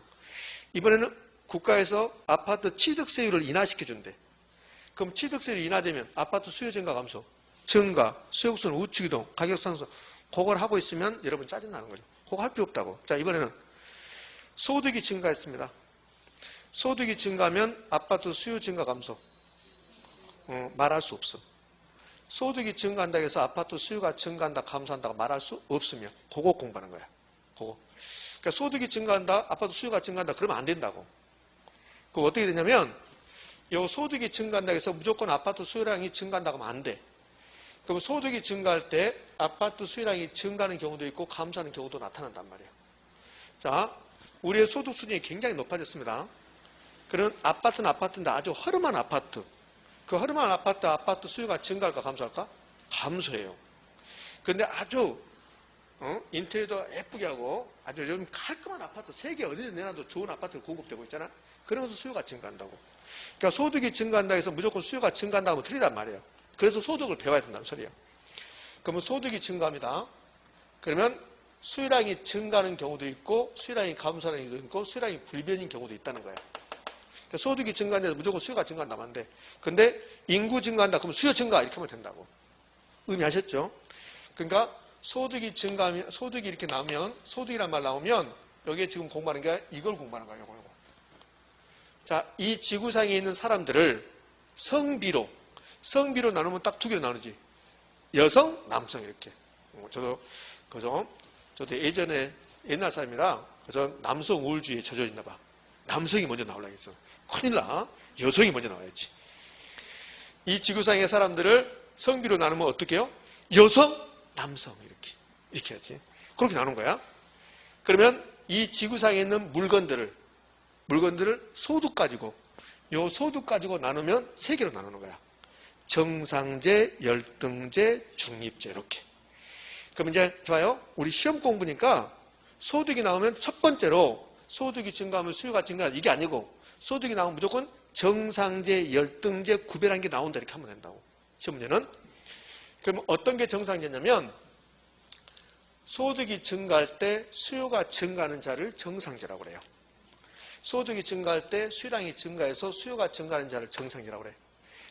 이번에는 국가에서 아파트 취득세율을 인하시켜준대. 그럼 취득세율이 인하되면 아파트 수요 증가 감소. 증가. 수요곡선 우측 이동. 가격 상승. 그걸 하고 있으면 여러분 짜증나는 거죠. 그거 할 필요 없다고. 자, 이번에는 소득이 증가했습니다. 소득이 증가하면 아파트 수요 증가 감소. 말할 수 없어. 소득이 증가한다 해서 아파트 수요가 증가한다, 감소한다고 말할 수 없으면 그거 공부하는 거야. 그거. 그러니까 소득이 증가한다, 아파트 수요가 증가한다 그러면 안 된다고. 그럼 어떻게 되냐면 요 소득이 증가한다 해서 무조건 아파트 수요량이 증가한다고 하면 안 돼. 그럼 소득이 증가할 때 아파트 수요량이 증가하는 경우도 있고 감소하는 경우도 나타난단 말이에요. 자, 우리의 소득 수준이 굉장히 높아졌습니다. 그런 아파트는 아파트인데 아주 허름한 아파트. 그 허름한 아파트 수요가 증가할까 감소할까? 감소해요. 그런데 아주 인테리어도 예쁘게 하고 아주 요즘 깔끔한 아파트 3개 어디든 내놔도 좋은 아파트가 공급되고 있잖아. 그러면서 수요가 증가한다고. 그러니까 소득이 증가한다 해서 무조건 수요가 증가한다고 하면 틀리단 말이에요. 그래서 소득을 배워야 된다는 소리예요. 그러면 소득이 증가합니다. 그러면 수요량이 증가하는 경우도 있고 수요량이 감소하는 경우도 있고 수요량이 불변인 경우도 있다는 거예요. 소득이 증가한다면 무조건 수요가 증가한다면 안 돼. 근데 인구 증가한다 그러면 수요 증가 이렇게 하면 된다고. 의미하셨죠? 그러니까 소득이 증가하면, 소득이 이렇게 나오면, 소득이란 말 나오면 여기에 지금 공부하는 게 이걸 공부하는 거예요. 요거. 자, 이 지구상에 있는 사람들을 성비로 나누면 딱 2개로 나누지. 여성, 남성 이렇게. 저도 예전에 옛날 사람이라 그래서 남성 우울주의에 젖어 있나 봐. 남성이 먼저 나오려고 했어. 큰일 나. 여성이 먼저 나와야지. 이 지구상의 사람들을 성비로 나누면 어떻게 해요? 여성, 남성 이렇게 하지. 그렇게 나눈 거야. 그러면 이 지구상에 있는 물건들을 소득 가지고 소득 가지고 나누면 3개로 나누는 거야. 정상제, 열등제, 중립제 이렇게. 그럼 이제 좋아요. 우리 시험 공부니까 소득이 나오면 첫 번째로 소득이 증가하면 수요가 증가하는 이게 아니고 소득이 나오면 무조건 정상제, 열등제 구별한 게 나온다 이렇게 하면 된다고. 시험 문제는. 그럼 어떤 게 정상제냐면 소득이 증가할 때 수요가 증가하는 자를 정상제라고 그래요. 소득이 증가할 때 수요량이 증가해서 수요가 증가하는 자를 정상제라고 그래.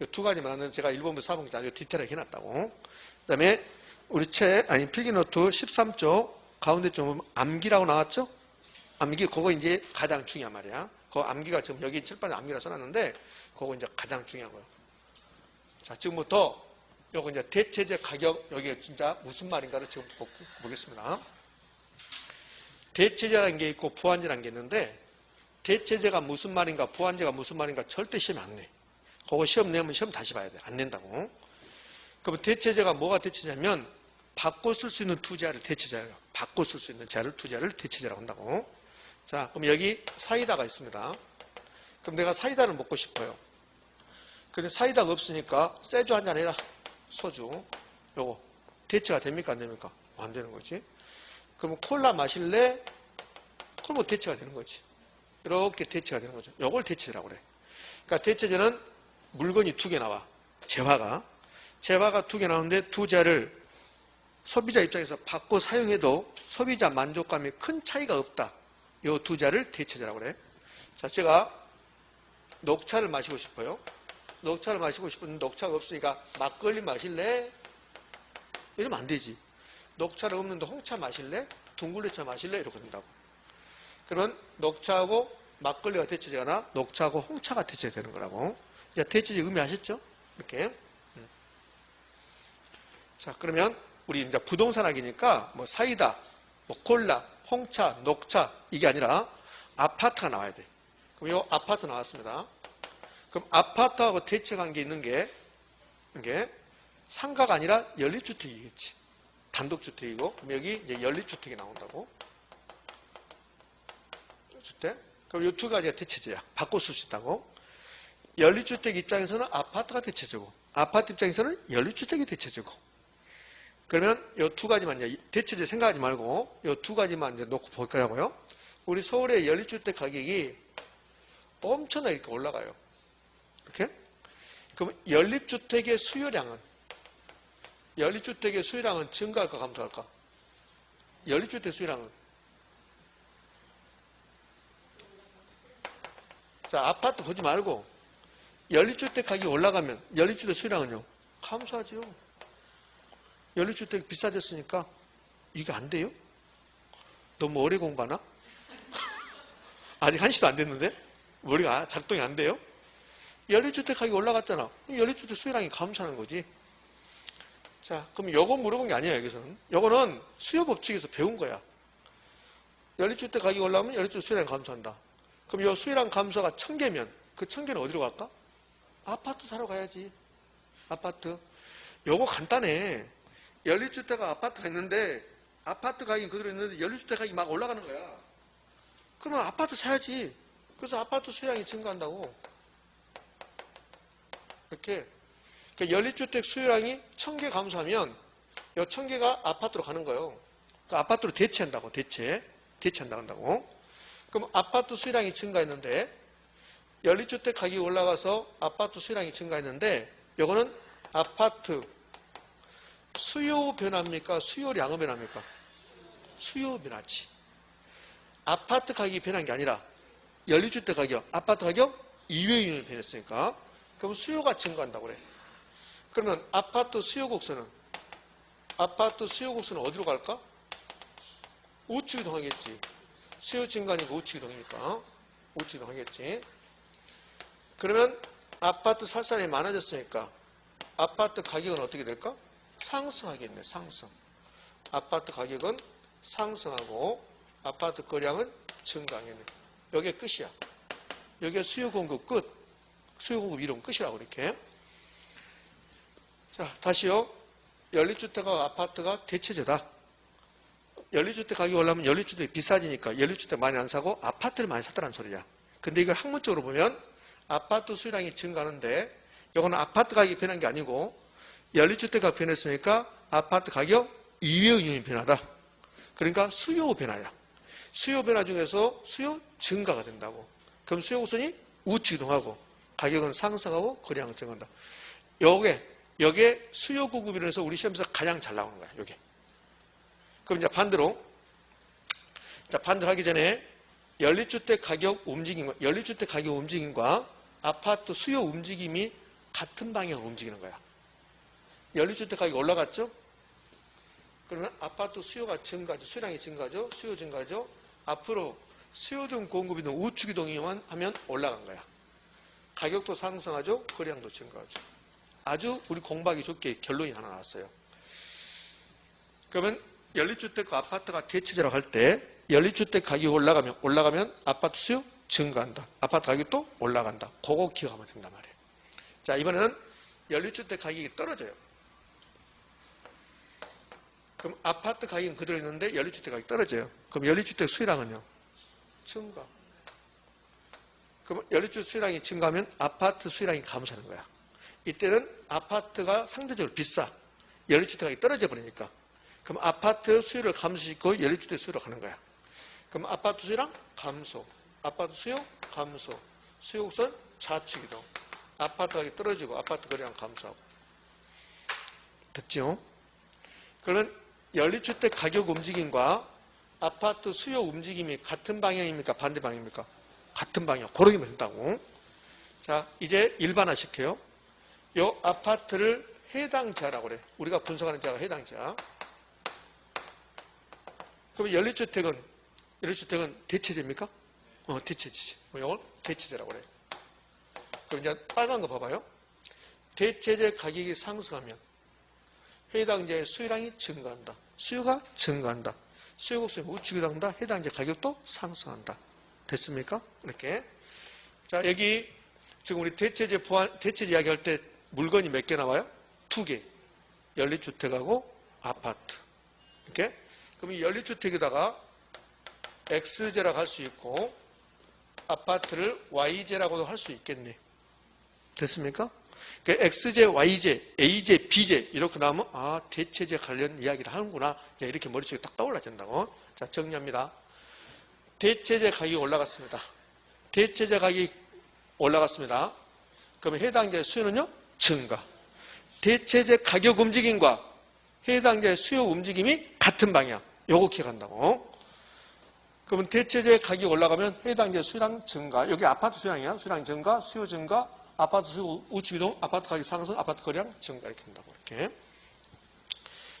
이 두 가지만은 제가 1번부터 4번까지 아주 디테일하게 해놨다고. 그 다음에 우리 필기노트 13쪽 가운데 좀 암기라고 나왔죠? 암기, 그거 이제 가장 중요한 말이야. 그 암기가 지금 여기 칠판에 암기라 써놨는데, 그거 이제 가장 중요한 거예요. 자, 지금부터 요거 이제 대체제 가격, 여기 진짜 무슨 말인가를 지금 보겠습니다. 대체제라는 게 있고 보완제라는 게 있는데, 대체제가 무슨 말인가, 보완제가 무슨 말인가 절대 시험에 안 내. 그거 시험 내면 시험 다시 봐야 돼. 안 낸다고. 그럼 대체제가 뭐가 대체제냐면, 바꿔 쓸 수 있는 투자를 대체제예요. 바꿔 쓸 수 있는 투자를 대체제라고 한다고. 자, 그럼 여기 사이다가 있습니다. 그럼 내가 사이다를 먹고 싶어요. 근데 사이다가 없으니까 세주 한잔 해라. 소주. 요거 대체가 됩니까? 안 됩니까? 안 되는 거지. 그럼 콜라 마실래? 그럼 뭐 대체가 되는 거지. 이렇게 대체가 되는 거죠. 요걸 대체제라고 그래. 그러니까 대체제는 물건이 두 개 나와. 재화가 두 개 나오는데 두 자를 소비자 입장에서 바꿔 사용해도 소비자 만족감에 큰 차이가 없다. 이 두 자를 대체제라고 그래. 자, 제가 녹차를 마시고 싶어요. 녹차를 마시고 싶은데 녹차가 없으니까 막걸리 마실래? 이러면 안 되지. 녹차를 없는데 홍차 마실래? 둥글레차 마실래? 이렇게 된다고. 그러면 녹차하고 막걸리가 대체제거나 녹차하고 홍차가 대체되는 거라고. 이제 대체제 의미 아셨죠? 이렇게. 자, 그러면 우리 이제 부동산 학이니까 뭐 사이다, 뭐 콜라, 홍차, 녹차 이게 아니라 아파트가 나와야 돼. 그럼 이 아파트 나왔습니다. 그럼 아파트하고 대체관계 있는 게 이게 상가가 아니라 연립주택이겠지. 단독주택이고 그럼 여기 이제 연립주택이 나온다고. 주택. 그럼 이 두 가지가 대체제야. 바꿔 쓸 수 있다고. 연립주택 입장에서는 아파트가 대체제고 아파트 입장에서는 연립주택이 대체제고. 그러면 이 두 가지만 이제 대체제 생각하지 말고 이 두 가지만 이제 놓고 볼 거라고요. 우리 서울의 연립주택 가격이 엄청나게 이렇게 올라가요. 이렇게? 그럼 연립주택의 수요량은 증가할까 감소할까? 연립주택 수요량은 자, 아파트 보지 말고 연립주택 가격이 올라가면 연립주택 수요량은요? 감소하죠. 연립주택 비싸졌으니까 이게 안 돼요? 너무 오래 공부하나? 아직 1시도 안 됐는데? 머리가 작동이 안 돼요? 연립주택 가격이 올라갔잖아. 연립주택 수요량이 감소하는 거지. 자, 그럼 요거 물어본 게 아니에요, 여기서는. 요거는 수요 법칙에서 배운 거야. 연립주택 가격이 올라가면 연립주택 수요량이 감소한다. 그럼 요 수요량 감소가 1000개면 그 1000개는 어디로 갈까? 아파트 사러 가야지. 아파트. 요거 간단해. 연립주택과 아파트가 있는데 아파트 가격이 그대로 있는데 연립주택 가격이 막 올라가는 거야. 그러면 아파트 사야지. 그래서 아파트 수요량이 증가한다고. 이렇게. 그러니까 연립주택 수요량이 1000개 감소하면 이 1000개가 아파트로 가는 거예요. 그러니까 아파트로 대체한다고. 대체한다고. 그럼 아파트 수요량이 증가했는데 연립주택 가격이 올라가서 아파트 수요량이 증가했는데 이거는 아파트 수요 변화입니까? 수요량의 변화입니까? 수요 변화지. 아파트 가격이 변한 게 아니라 연립주택 가격, 아파트 가격 이외의 변했으니까 그럼 수요가 증가한다고 그래. 그러면 아파트 수요 곡선은 어디로 갈까? 우측 이동하겠지. 수요 증가니까 우측 이동이니까 우측 이동하겠지. 그러면 아파트 살 사람이 많아졌으니까 아파트 가격은 어떻게 될까? 상승하겠네. 상승. 아파트 가격은 상승하고 아파트 거량은 증가하겠네. 여기에 끝이야. 여기에 수요 공급 끝. 수요 공급 이론 끝이라고 이렇게. 자, 다시요. 연립주택과 아파트가 대체제다. 연립주택 가격이 올라가면 연립주택이 비싸지니까 연립주택 많이 안 사고 아파트를 많이 샀다는 소리야. 근데 이걸 학문적으로 보면 아파트 수요량이 증가하는데 이거는 아파트 가격이 변한 게 아니고 연립주택가 변했으니까 아파트 가격 이외의 요인이 변하다. 그러니까 수요 변화야. 수요 변화 중에서 수요 증가가 된다고. 그럼 수요 곡선이 우측 이동하고 가격은 상승하고 거래량은 증가한다. 여기에 수요 공급이라서 우리 시험에서 가장 잘 나오는 거야. 요게. 그럼 이제 반대로 하기 전에 연립주택 가격 움직임과 아파트 수요 움직임이 같은 방향으로 움직이는 거야. 연립주택 가격이 올라갔죠? 그러면 아파트 수요가 증가죠. 수량이 증가죠. 수요 증가죠. 앞으로 수요등 공급이등 우측이동이만 하면 올라간 거야. 가격도 상승하죠. 거래량도 증가하죠. 아주 우리 공부하기 좋게 결론이 하나 나왔어요. 그러면 연립주택과 아파트가 대체제라고 할 때 연립주택 가격이 올라가면 아파트 수요 증가한다. 아파트 가격도 올라간다. 그거 기억하면 된단 말이에요. 자, 이번에는 연립주택 가격이 떨어져요. 그럼 아파트 가격은 그대로 있는데 연립주택 가격이 떨어져요. 그럼 연립주택 수요량은요? 증가. 그럼 연립주택 수요량이 증가하면 아파트 수요량이 감소하는 거야. 이때는 아파트가 상대적으로 비싸. 연립주택 가격이 떨어져 버리니까. 그럼 아파트 수요를 감소시키고 연립주택 수요로 가는 거야. 그럼 아파트 수요량 감소. 아파트 수요 감소. 수요 곡선 좌측이동. 아파트 가격이 떨어지고 아파트 거래량 감소하고. 됐죠? 그러면 연립주택 가격 움직임과 아파트 수요 움직임이 같은 방향입니까? 반대 방향입니까? 같은 방향. 고르기만 된다고. 자, 이제 일반화시켜요. 요 아파트를 해당지하라고 그래. 우리가 분석하는 지하가 해당지하. 그럼 연립주택은 대체제입니까? 대체제지. 이걸 대체제라고 그래. 그럼 이제 빨간 거 봐봐요. 대체제 가격이 상승하면 해당지의 수요량이 증가한다. 수요가 증가한다. 수요 곡선이 우측으로 간다. 해당지 가격도 상승한다. 됐습니까? 이렇게. 자, 여기 지금 우리 대체제 이야기할 때 물건이 몇 개 나와요? 2개. 연립주택하고 아파트. 이렇게. 그럼 이 연립주택에다가 X제라고 할 수 있고 아파트를 Y제라고도 할 수 있겠네. 됐습니까? X제, Y제, A제, B제 이렇게 나오면 아 대체제 관련 이야기를 하는구나. 이렇게 머릿속에 딱 떠올라진다고. 자, 정리합니다. 대체제 가격이 올라갔습니다. 대체제 가격이 올라갔습니다. 그러면 해당자의 수요는요? 증가. 대체제 가격 움직임과 해당자의 수요 움직임이 같은 방향. 요거 기억한다고. 그러면 대체제 가격이 올라가면 해당자의 수요량 증가. 여기 아파트 수요량이야. 수요량 증가, 수요 증가, 아파트 수요 우측이동, 아파트 가격 상승, 아파트 거래량 증가 이렇게 한다고. 이렇게.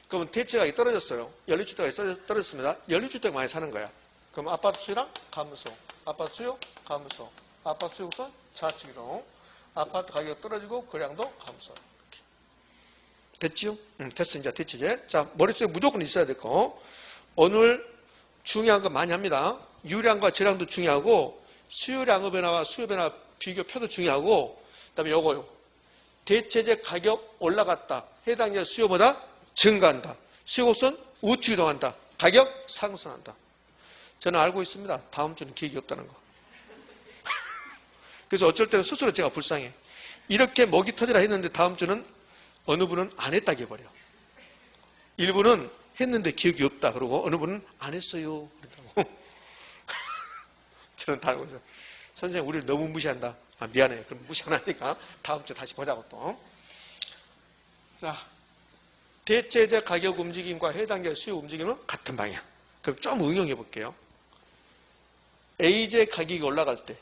그러면 대체 가격이 떨어졌어요. 연립주택 가격이 떨어졌습니다. 연립주택 많이 사는 거야. 그럼 아파트 수요량 감소, 아파트 수요 감소, 아파트 수요 곡선 좌측이동, 아파트 가격이 떨어지고 거래량도 감소. 이렇게. 됐지요? 됐어. 이제 대체제. 자, 머릿속에 무조건 있어야 될 거. 오늘 중요한 거 많이 합니다. 유량과 저량도 중요하고 수요량의 변화와 수요 변화 비교표도 중요하고 그다음에 요거요. 대체제 가격 올라갔다. 해당자 수요보다 증가한다. 수요 곡선 우측 이동한다. 가격 상승한다. 저는 알고 있습니다. 다음 주는 기억이 없다는 거. 그래서 어쩔 때는 스스로 제가 불쌍해. 이렇게 목이 터지라 했는데 다음 주는 어느 분은 안 했다고 해버려. 일부는 했는데 기억이 없다. 그러고 어느 분은 안 했어요. 그런다고. 저는 다 알고 있어요. 선생님 우리를 너무 무시한다. 아, 미안해. 그럼 무시 안 하니까 다음 주에 다시 보자고 또. 자, 대체제 가격 움직임과 해당자 수요 움직임은 같은 방향. 그럼 좀 응용해 볼게요. A제 가격이 올라갈 때,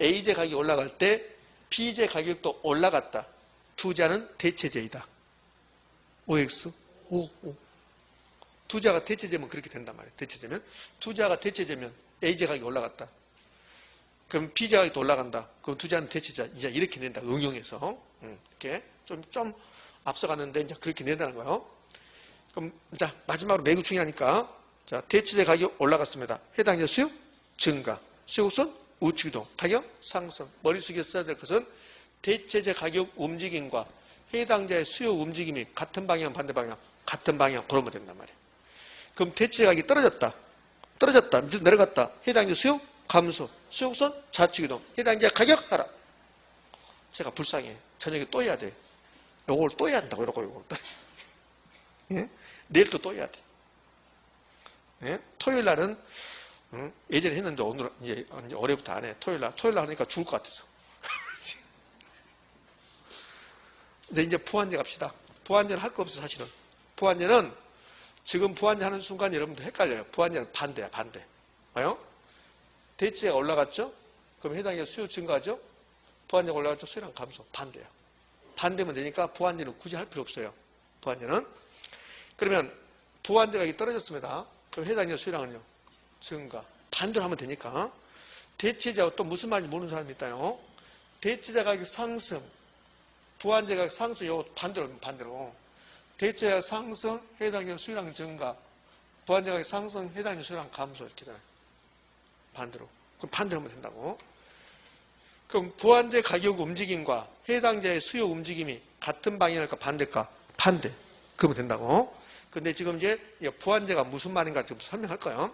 A제 가격이 올라갈 때 B제 가격도 올라갔다. 투자는 대체제이다. OX? O. 투자가 대체제면 그렇게 된단 말이에요. 대체제면. 투자가 대체제면 A제 가격이 올라갔다. 그럼 B제 가격이 또 올라간다. 그럼 투자는 대체자. 이제 이렇게 낸다. 응용해서. 이렇게. 좀 앞서가는데 이제 그렇게 낸다는 거예요. 그럼 자, 마지막으로 매우 중요하니까. 자, 대체제 가격 올라갔습니다. 해당자 수요 증가. 수요 곡선 우측 이동. 가격 상승. 머릿속에 써야 될 것은 대체제 가격 움직임과 해당자의 수요 움직임이 같은 방향, 반대 방향, 같은 방향 그러면 된단 말이에요. 그럼 대체제 가격이 떨어졌다. 밑으로 내려갔다. 해당자 수요 감소. 수요 곡선 좌측 이동. 해당자 가격 하락. 제가 불쌍해. 저녁에 또 해야 돼. 요걸 또 해야 한다고. 요걸 또. 예? 내일 또 해야 돼. 예? 토요일 날은 예전에 했는데 오늘 이제 올해부터 안 해. 토요일 날 하니까 죽을 것 같아서. 이제 부안제 갑시다. 부안제는 할 거 없어 사실은. 부안제는 지금 부안제 하는 순간 여러분들 헷갈려요. 부안제는 반대야 반대. 봐요? 대체가 올라갔죠? 그럼 해당의 수요 증가죠? 부안제가 올라갔죠? 수요량 감소. 반대야. 반대면 되니까 보완제는 굳이 할 필요 없어요. 보완제는. 그러면 보완제 가격이 떨어졌습니다. 그럼 해당되는 수요량은요? 증가. 반대로 하면 되니까. 대체제하고 또 무슨 말인지 모르는 사람이 있다요. 대체제 가격 상승, 보완제 가격 상승, 이거 반대로. 대체제 상승, 해당되는 수요량 증가. 보완제 가격 상승, 해당되는 수요량 감소. 이렇게 잖아요. 반대로. 그럼 반대로 하면 된다고. 그럼 보완제 가격 움직임과 해당자의 수요 움직임이 같은 방향일까 반대일까? 반대. 그러면 된다고. 근데 지금 이제 보완제가 무슨 말인가 지금 설명할 거예요.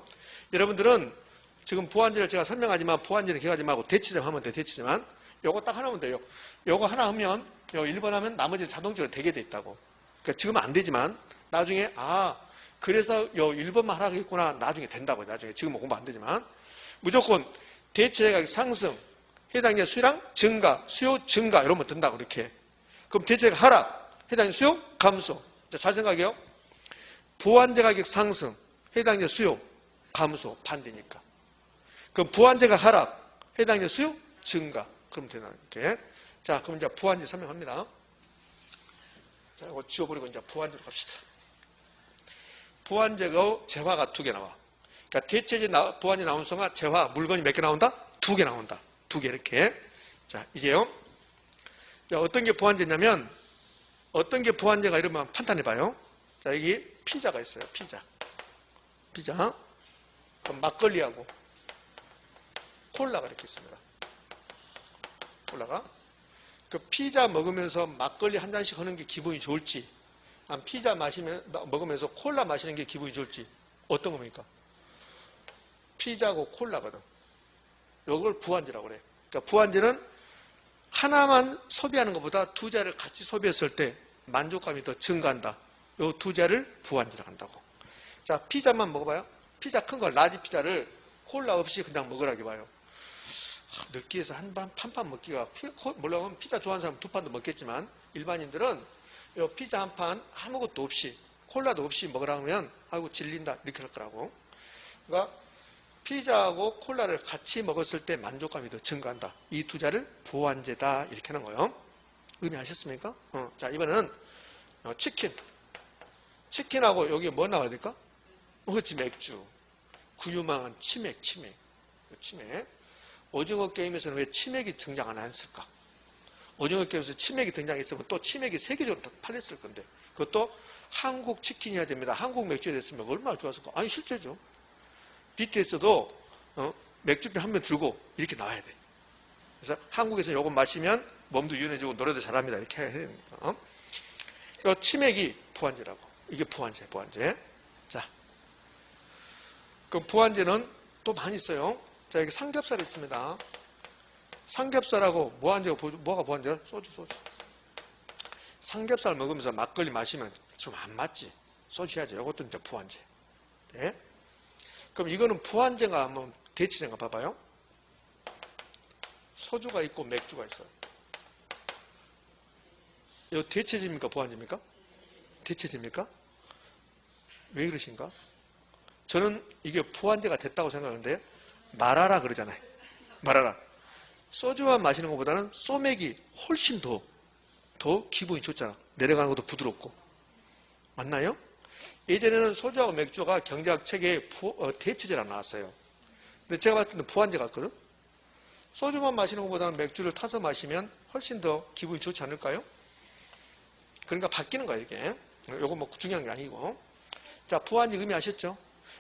여러분들은 지금 보완제를 제가 설명하지만 보완제는 기억하지 말고 대치점 하면 돼. 대치점만. 요거 딱 하나 하면 돼요. 요거 하나 하면 요 1번 하면 나머지는 자동적으로 되게 돼 있다고. 그러니까 지금은 안 되지만 나중에 그래서 요 1번만 하라겠구나. 나중에 된다고. 나중에 지금은 공부 안 되지만 무조건 대체 가격 상승, 해당자 수요량 증가, 수요 증가 이러면 된다고 이렇게. 그럼 대체가 하락, 해당자 수요 감소. 자, 잘 생각해요. 보완제 가격 상승, 해당자 수요 감소 반대니까. 그럼 보완제가 하락, 해당자 수요 증가. 그럼 되나 이렇게. 자, 그럼 이제 보완제 설명합니다. 자, 이거 지워버리고 이제 보완제로 갑시다. 보완제가 재화가 2개 나와. 그러니까 대체제 보완제 나온 순간 재화 물건이 몇 개 나온다? 2개 나온다. 2개 이렇게. 자, 이제요. 자, 어떤 게 보완제냐면 어떤 게 보완제가 이러면 판단해봐요. 자, 여기 피자가 있어요. 피자. 그럼 막걸리하고 콜라가 이렇게 있습니다. 콜라가. 그 피자 먹으면서 막걸리 한 잔씩 하는 게 기분이 좋을지, 피자 먹으면서 콜라 마시는 게 기분이 좋을지, 어떤 겁니까? 피자하고 콜라거든. 이걸 보완제라고 그래. 그러니까 보완제는 하나만 소비하는 것보다 2자를 같이 소비했을 때 만족감이 더 증가한다. 이 2자를 보완제라고 한다고. 자, 피자만 먹어봐요. 피자 큰 걸, 라지 피자를 콜라 없이 그냥 먹으라고 봐요. 느끼해서 한판 먹기가, 물론 피자 좋아하는 사람은 2판도 먹겠지만 일반인들은 이 피자 한 판 아무것도 없이 콜라도 없이 먹으라 하면 아이고 질린다 이렇게 할 거라고. 그러니까 피자하고 콜라를 같이 먹었을 때 만족감이 더 증가한다. 이 2자를 보완제다 이렇게 하는 거예요. 의미하셨습니까? 자, 이번에는 치킨하고 여기 뭐 나와야 될까? 그렇지, 맥주. 그 유명한 치맥. 오징어 게임에서는 왜 치맥이 등장 안 했을까? 오징어 게임에서 치맥이 등장했으면 또 치맥이 세계적으로 팔렸을 건데, 그것도 한국 치킨이어야 됩니다. 한국 맥주가 됐으면 얼마나 좋았을까? 아니, 실제죠. BTS도 맥주병 한 명 들고 이렇게 나와야 돼. 그래서 한국에서 요거 마시면 몸도 유연해지고 노래도 잘합니다. 이렇게 해야 됩니다. 이 치맥이 보완제라고. 이게 보완제. 자, 그럼 보완제는 또 많이 있어요. 자, 여기 삼겹살이 있습니다. 삼겹살하고 뭐가 보완제야? 소주. 삼겹살 먹으면서 막걸리 마시면 좀 안 맞지? 소주 해야죠. 이것도 이제 보완제. 네? 그럼 이거는 보완제가 한번 대치제인가 봐봐요. 소주가 있고 맥주가 있어요. 이거 대체제입니까? 보완제입니까? 대체제입니까? 왜 그러신가? 저는 이게 보완제가 됐다고 생각하는데 말아라 그러잖아요. 말아라. 소주만 마시는 것보다는 소맥이 훨씬 더 기분이 좋잖아. 내려가는 것도 부드럽고. 맞나요? 예전에는 소주하고 맥주가 경제학 책에 대체제라 나왔어요. 근데 제가 봤을 때는 보완제 같거든. 소주만 마시는 것보다는 맥주를 타서 마시면 훨씬 더 기분이 좋지 않을까요? 그러니까 바뀌는 거야 이게. 이거 뭐 중요한 게 아니고. 자, 보완제 의미 아셨죠?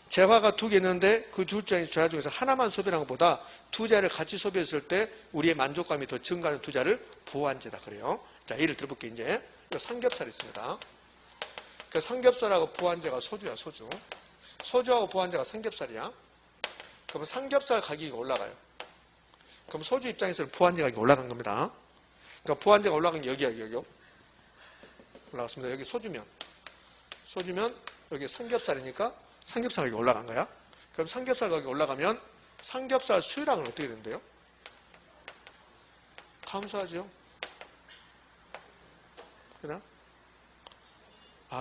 재화가 2개 있는데 그 재화 중에서 하나만 소비하는 것보다 2자를 같이 소비했을 때 우리의 만족감이 더 증가하는 2자를 보완제다 그래요. 자, 예를 들어볼게요. 이제 삼겹살 있습니다. 그 삼겹살하고 보완제가 소주야, 소주. 소주하고 보완제가 삼겹살이야. 그러면 삼겹살 가격이 올라가요. 그럼 소주 입장에서는 보완제 가격이 올라간 겁니다. 그러니까 보완제가 올라간 게 여기야, 여기. 올라갔습니다. 여기 소주면 여기 삼겹살이니까 삼겹살 가격이 올라간 거야. 그럼 삼겹살 가격이 올라가면 삼겹살 수요량은 어떻게 된대요? 감소하죠. 그래?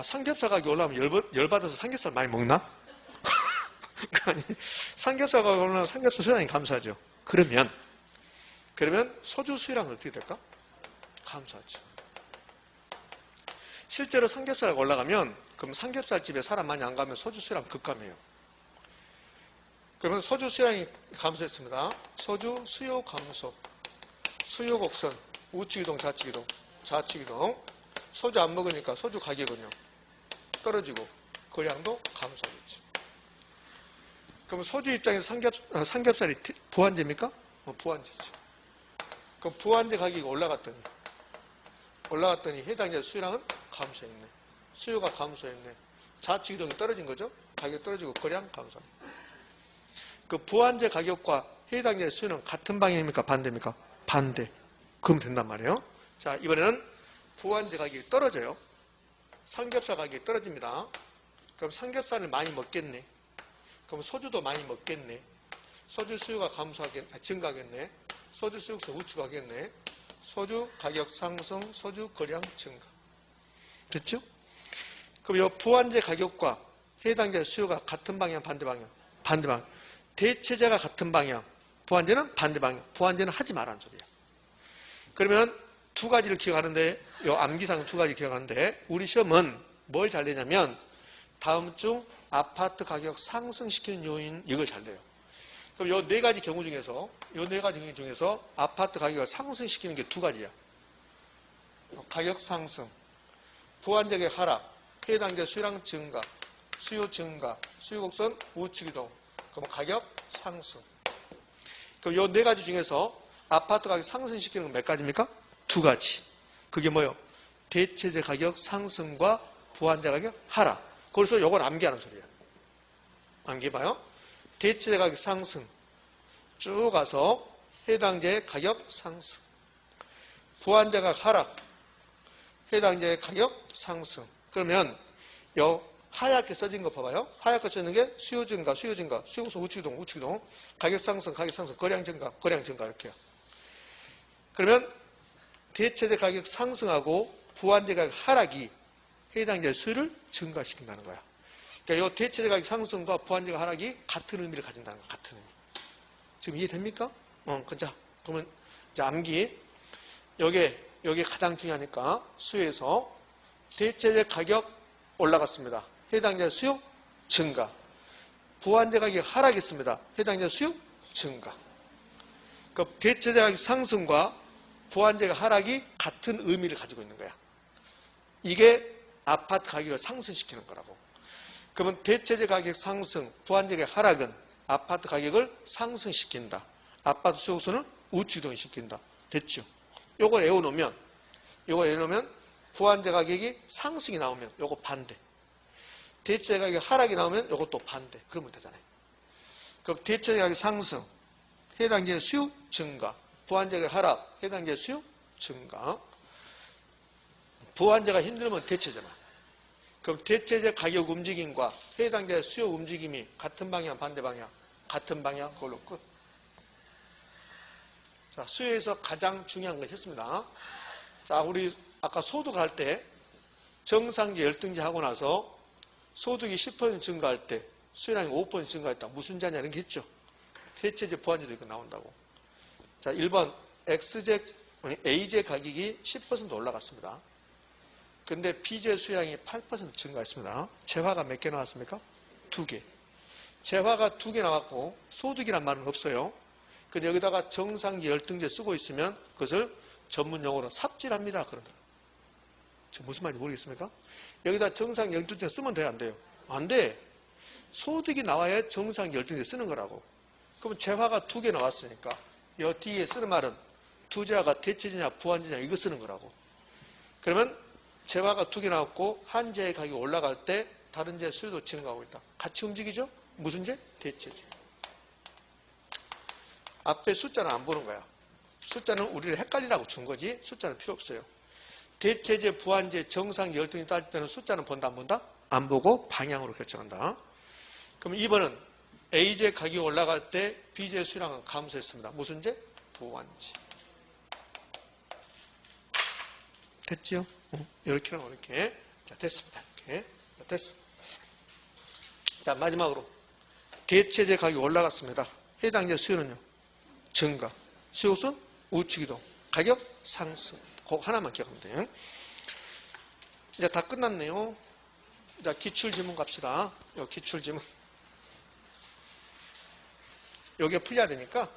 삼겹살 가격이 올라가면 열받아서 삼겹살 많이 먹나? 아니, 삼겹살 가격이 올라가면 삼겹살 수요량이 감소하죠. 그러면 소주 수요량은 어떻게 될까? 감소하죠. 실제로 삼겹살이 올라가면 그럼 삼겹살집에 사람 많이 안 가면 소주 수요량 급감해요. 그러면 소주 수요량이 감소했습니다. 소주 수요 감소. 수요 곡선. 우측 이동, 좌측 이동. 좌측 이동. 소주 안 먹으니까 소주 가격은요. 떨어지고 거량도 감소하겠죠. 그럼 소주 입장에서 삼겹살이 부환제입니까? 부환제죠. 그럼 부환제 가격이 올라갔더니 해당자 수요량은 감소했네. 수요가 감소했네. 좌측 이동이 떨어진 거죠. 가격 떨어지고 거량 감소합니다. 그 부환제 가격과 해당자 수요는 같은 방향입니까? 반대입니까? 반대. 그럼 된단 말이에요. 자, 이번에는 부환제 가격이 떨어져요. 삼겹살 가격이 떨어집니다. 그럼 삼겹살을 많이 먹겠네. 그럼 소주도 많이 먹겠네. 소주 수요가 증가하겠네. 소주 수요가 우측하겠네. 소주 가격 상승, 소주 거량 증가. 됐죠? 그럼 이 부환제 가격과 해당자 수요가 같은 방향, 반대 방향? 반대 방향. 대체제가 같은 방향, 부환제는 반대 방향. 부환제는 하지 말라는 소리야. 그러면 두 가지를 기억하는데, 이 암기상 두 가지 기억하는데, 우리 시험은 뭘 잘 내냐면 다음 중 아파트 가격 상승시키는 요인, 이걸 잘 내요. 그럼 요 네 가지 경우 중에서 아파트 가격을 상승시키는 게 두 가지야. 가격 상승, 부환제 가격 하락, 해당자 수요량 증가, 수요 증가, 수요 곡선 우측 이동. 그럼 가격 상승. 그럼 요 네 가지 중에서 아파트 가격 상승시키는 건 몇 가지입니까? 두 가지. 그게 뭐요? 대체재 가격 상승과 부환제 가격 하락. 그래서 요걸 암기하는 소리야. 암기해봐요. 대체재 가격 상승. 쭉 가서 해당재 가격 상승. 부환제 가격 하락. 해당재 가격 상승. 그러면 요 하얗게 써진 거 봐봐요. 하얗게 써있는 게 수요 증가, 수요 곡선 우측 이동, 가격 상승, 거량 증가 이렇게요. 그러면 대체재 가격 상승하고 부환제 가격 하락이 해당자 수요를 증가시킨다는 거야. 그러니까 이 대체재 가격 상승과 부환제 가격 하락이 같은 의미를 가진다는 거야. 같은 의미. 지금 이해됩니까? 그러면 이제 암기. 여기 가장 중요하니까 수요에서 대체재 가격 올라갔습니다. 해당자 수요 증가. 부환제 가격 하락했습니다. 해당자 수요 증가. 그러니까 대체재 가격 상승과 부환제 가격 하락이 같은 의미를 가지고 있는 거야. 이게 아파트 가격을 상승시키는 거라고. 그러면 대체재 가격 상승, 부환제 가격 하락은 아파트 가격을 상승시킨다. 아파트 수요선을 우측 이동시킨다. 됐죠? 요걸 외워놓으면 부환제 가격이 상승이 나오면 요거 반대. 대체재 가격 하락이 나오면 요것도 반대. 그러면 되잖아요. 그럼 대체재 가격 상승, 해당재 수요 증가, 부환제 가격 하락, 해당재 수요 증가. 부환제가 힘들면 대체재만. 그럼 대체재 가격 움직임과 해당재 수요 움직임이 같은 방향, 반대 방향? 같은 방향, 그걸로 끝. 자, 수요에서 가장 중요한 걸 했습니다. 자, 우리 아까 소득 할 때 정상지 열등제 하고 나서 소득이 10% 증가할 때 수요량이 5% 증가했다. 무슨 자냐 이런 게 있죠. 대체재 부환제도 이거 나온다고. 자, 1번 A재 가격이 10% 올라갔습니다. 근데 B재 수요량이 8% 증가했습니다. 재화가 몇 개 나왔습니까? 2개. 재화가 2개 나왔고 소득이란 말은 없어요. 근데 여기다가 정상지 열등제 쓰고 있으면 그것을 전문 용어로 삽질합니다. 그런다. 지금 무슨 말인지 모르겠습니까? 여기다 정상 열등제 쓰면 돼요? 안 돼요? 안 돼. 소득이 나와야 정상 열등제 쓰는 거라고. 그럼 재화가 2개 나왔으니까 이 뒤에 쓰는 말은 투자가 대체재냐 부환제냐 이거 쓰는 거라고. 그러면 재화가 2개 나왔고 한 재의 가격이 올라갈 때 다른 재의 수요도 증가하고 있다. 같이 움직이죠? 무슨 재? 대체재. 앞에 숫자는 안 보는 거야. 숫자는 우리를 헷갈리라고 준 거지 숫자는 필요 없어요. 대체재, 부환제, 정상 열등이 따질 때는 숫자는 본다 안 본다? 안 보고 방향으로 결정한다. 그럼 2번은 A재 가격이 올라갈 때 B재 수요량은 감소했습니다. 무슨 재? 부환제. 됐죠? 이렇게 하고 이렇게. 자, 됐습니다. 이렇게. 자, 됐어. 자, 마지막으로 대체재 가격이 올라갔습니다. 해당재 수요는요? 증가. 수요선 우측 이동. 가격 상승. 그거 하나만 기억하면 돼요. 이제 다 끝났네요. 자, 기출지문 갑시다. 요 기출지문. 여기에 풀려야 되니까.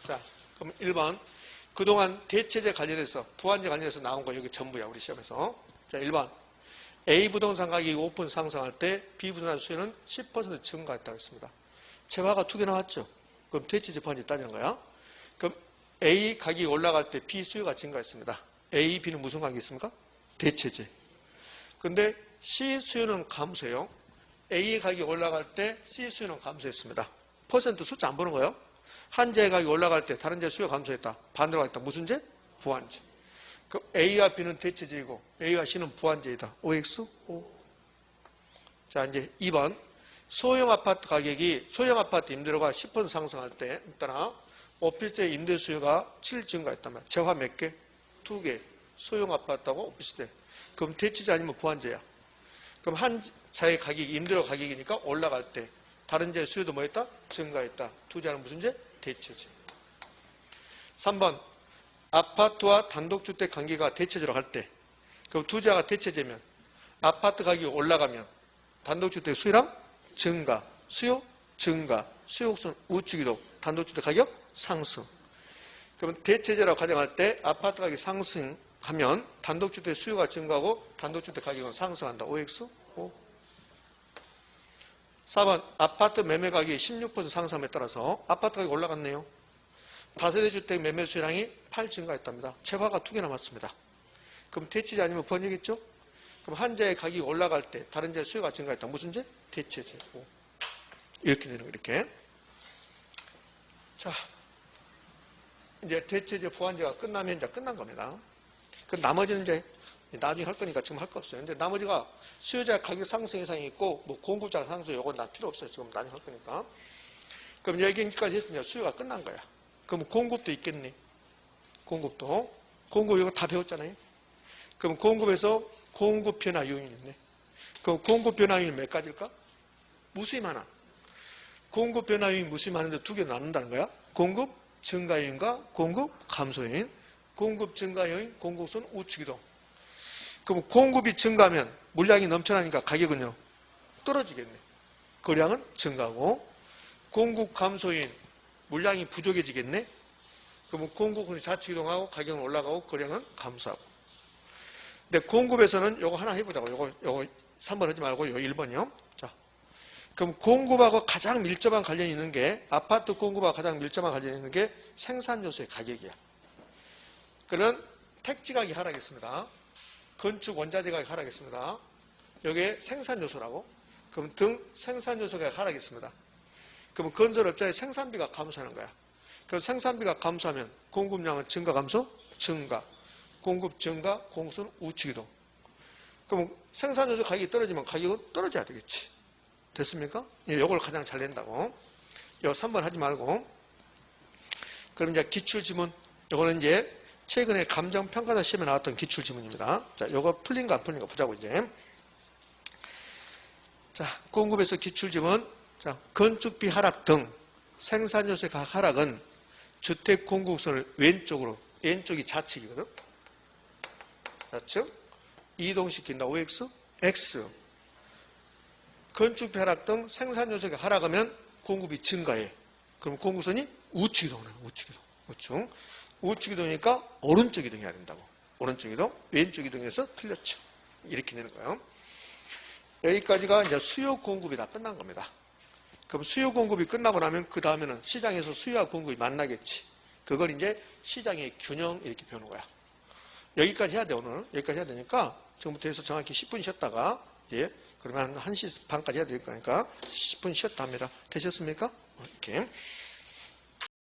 자, 그럼 1번. 그동안 대체제 관련해서, 부환제 관련해서 나온 거 여기 전부야, 우리 시험에서. 자, 1번. A 부동산 가격이 5% 상승할 때 B 부동산 수요는 10% 증가했다고 했습니다. 재화가 2개 나왔죠? 그럼 대체제 부환제 따지는 거야. 그럼 A 가격이 올라갈 때 B 수요가 증가했습니다. A, B는 무슨 관계 있습니까? 대체제. 근데 C 수요는 감소해요. A 가격이 올라갈 때 C 수요는 감소했습니다. 퍼센트 숫자 안 보는 거예요. 한 재 가격이 올라갈 때 다른 재 수요 감소했다. 반대로 가겠다. 무슨 재? 부환제. 그럼 A와 B는 대체제이고 A와 C는 부환제이다. OX? O. 자, 이제 2번. 소형 아파트 가격이 소형 아파트 임대료가 10% 상승할 때 따라 오피스텔 임대 수요가 7 증가했단 말이야. 재화 몇 개? 2개. 소형 아파트하고 오피스텔. 그럼 대체제 아니면 부환제야. 그럼 한 자의 가격이 임대료 가격이니까 올라갈 때 다른 재 수요도 뭐 했다? 증가했다. 두 재는 무슨 재? 대체제. 3번. 아파트와 단독주택 관계가 대체제로 할 때 그럼 두 재가 대체제면 아파트 가격이 올라가면 단독주택 수요량 증가, 수요 증가, 수요곡선 우측이동, 단독주택 가격 상승. 그러면 대체제라고 가정할 때 아파트 가격이 상승하면 단독주택 수요가 증가하고 단독주택 가격은 상승한다. OX? O. 4번. 아파트 매매 가격이 16% 상승함에 따라서 아파트 가격이 올라갔네요. 다세대 주택 매매 수요량이 8 증가했답니다. 재화가 2개 남았습니다. 그럼 대체제 아니면 부환제겠죠? 그럼 한 재의 가격이 올라갈 때 다른 재의 수요가 증가했다. 무슨 재? 대체제. O. 이렇게 되는 거 이렇게. 자, 이제 대체제 부환제가 끝나면 이제 끝난 겁니다. 그 나머지는 이제 나중에 할 거니까 지금 할 거 없어요. 근데 나머지가 수요자 가격 상승 이상이 있고 뭐 공급자 상승 요건 다 필요 없어요. 지금 나중에 할 거니까. 그럼 여기까지 했으면 수요가 끝난 거야. 그럼 공급도 있겠니? 공급도. 공급 이거 다 배웠잖아요. 그럼 공급에서 공급 변화 요인이 있네. 그럼 공급 변화 요인이 몇 가지일까? 무수히 많아. 공급 변화 요인 무수히 많은데 두 개 나눈다는 거야. 공급 증가 요인과 공급 감소 요인. 공급 증가 요인, 공급선 우측이동. 그럼 공급이 증가하면 물량이 넘쳐나니까 가격은요 떨어지겠네. 거래량은 증가하고 공급 감소 요인 물량이 부족해지겠네. 그러면 공급은 좌측 이동하고 가격은 올라가고 거래량은 감소하고. 근데 공급에서는 요거 하나 해보자고. 요거 3번 하지 말고 요 1번이요. 자, 그럼 공급하고 가장 밀접한 관련이 있는 게 아파트 공급하고 가장 밀접한 관련이 있는 게 생산 요소의 가격이야. 그는 택지 가격이 하락했습니다. 건축 원자재 가격이 하락했습니다. 여기에 생산 요소라고. 그럼 등 생산 요소가 하락했습니다. 그러면 건설업자의 생산비가 감소하는 거야. 그럼 생산비가 감소하면 공급량은 증가, 감소? 증가. 공급 증가, 공급선 우측이동. 그럼 생산요소 가격이 떨어지면 가격은 떨어져야 되겠지. 됐습니까? 이걸 가장 잘 낸다고. 요 3번 하지 말고. 그럼 이제 기출지문. 요거는 이제 최근에 감정평가사 시험에 나왔던 기출지문입니다. 자, 요거 풀린가 안 풀린가 보자고 이제. 자, 공급에서 기출지문. 자, 건축비 하락 등 생산요소의 하락은 주택 공급선을 왼쪽이 좌측이거든. 좌측. 이동시킨다. OX, X. 건축비 하락 등 생산요소가 하락하면 공급이 증가해. 그럼 공급선이 우측 이동을 해요. 우측 이동. 우측. 우측 이동이니까 오른쪽 이동해야 된다고. 오른쪽 이동, 왼쪽 이동해서 틀렸죠. 이렇게 되는 거예요. 여기까지가 이제 수요 공급이 다 끝난 겁니다. 그럼 수요 공급이 끝나고 나면 그 다음에는 시장에서 수요와 공급이 만나겠지. 그걸 이제 시장의 균형 이렇게 배우는 거야. 여기까지 해야 돼 오늘. 여기까지 해야 되니까 지금부터 해서 정확히 10분 쉬었다가 예 그러면 한 1시 반까지 해야 되니까 10분 쉬었다 합니다. 되셨습니까? 이렇게.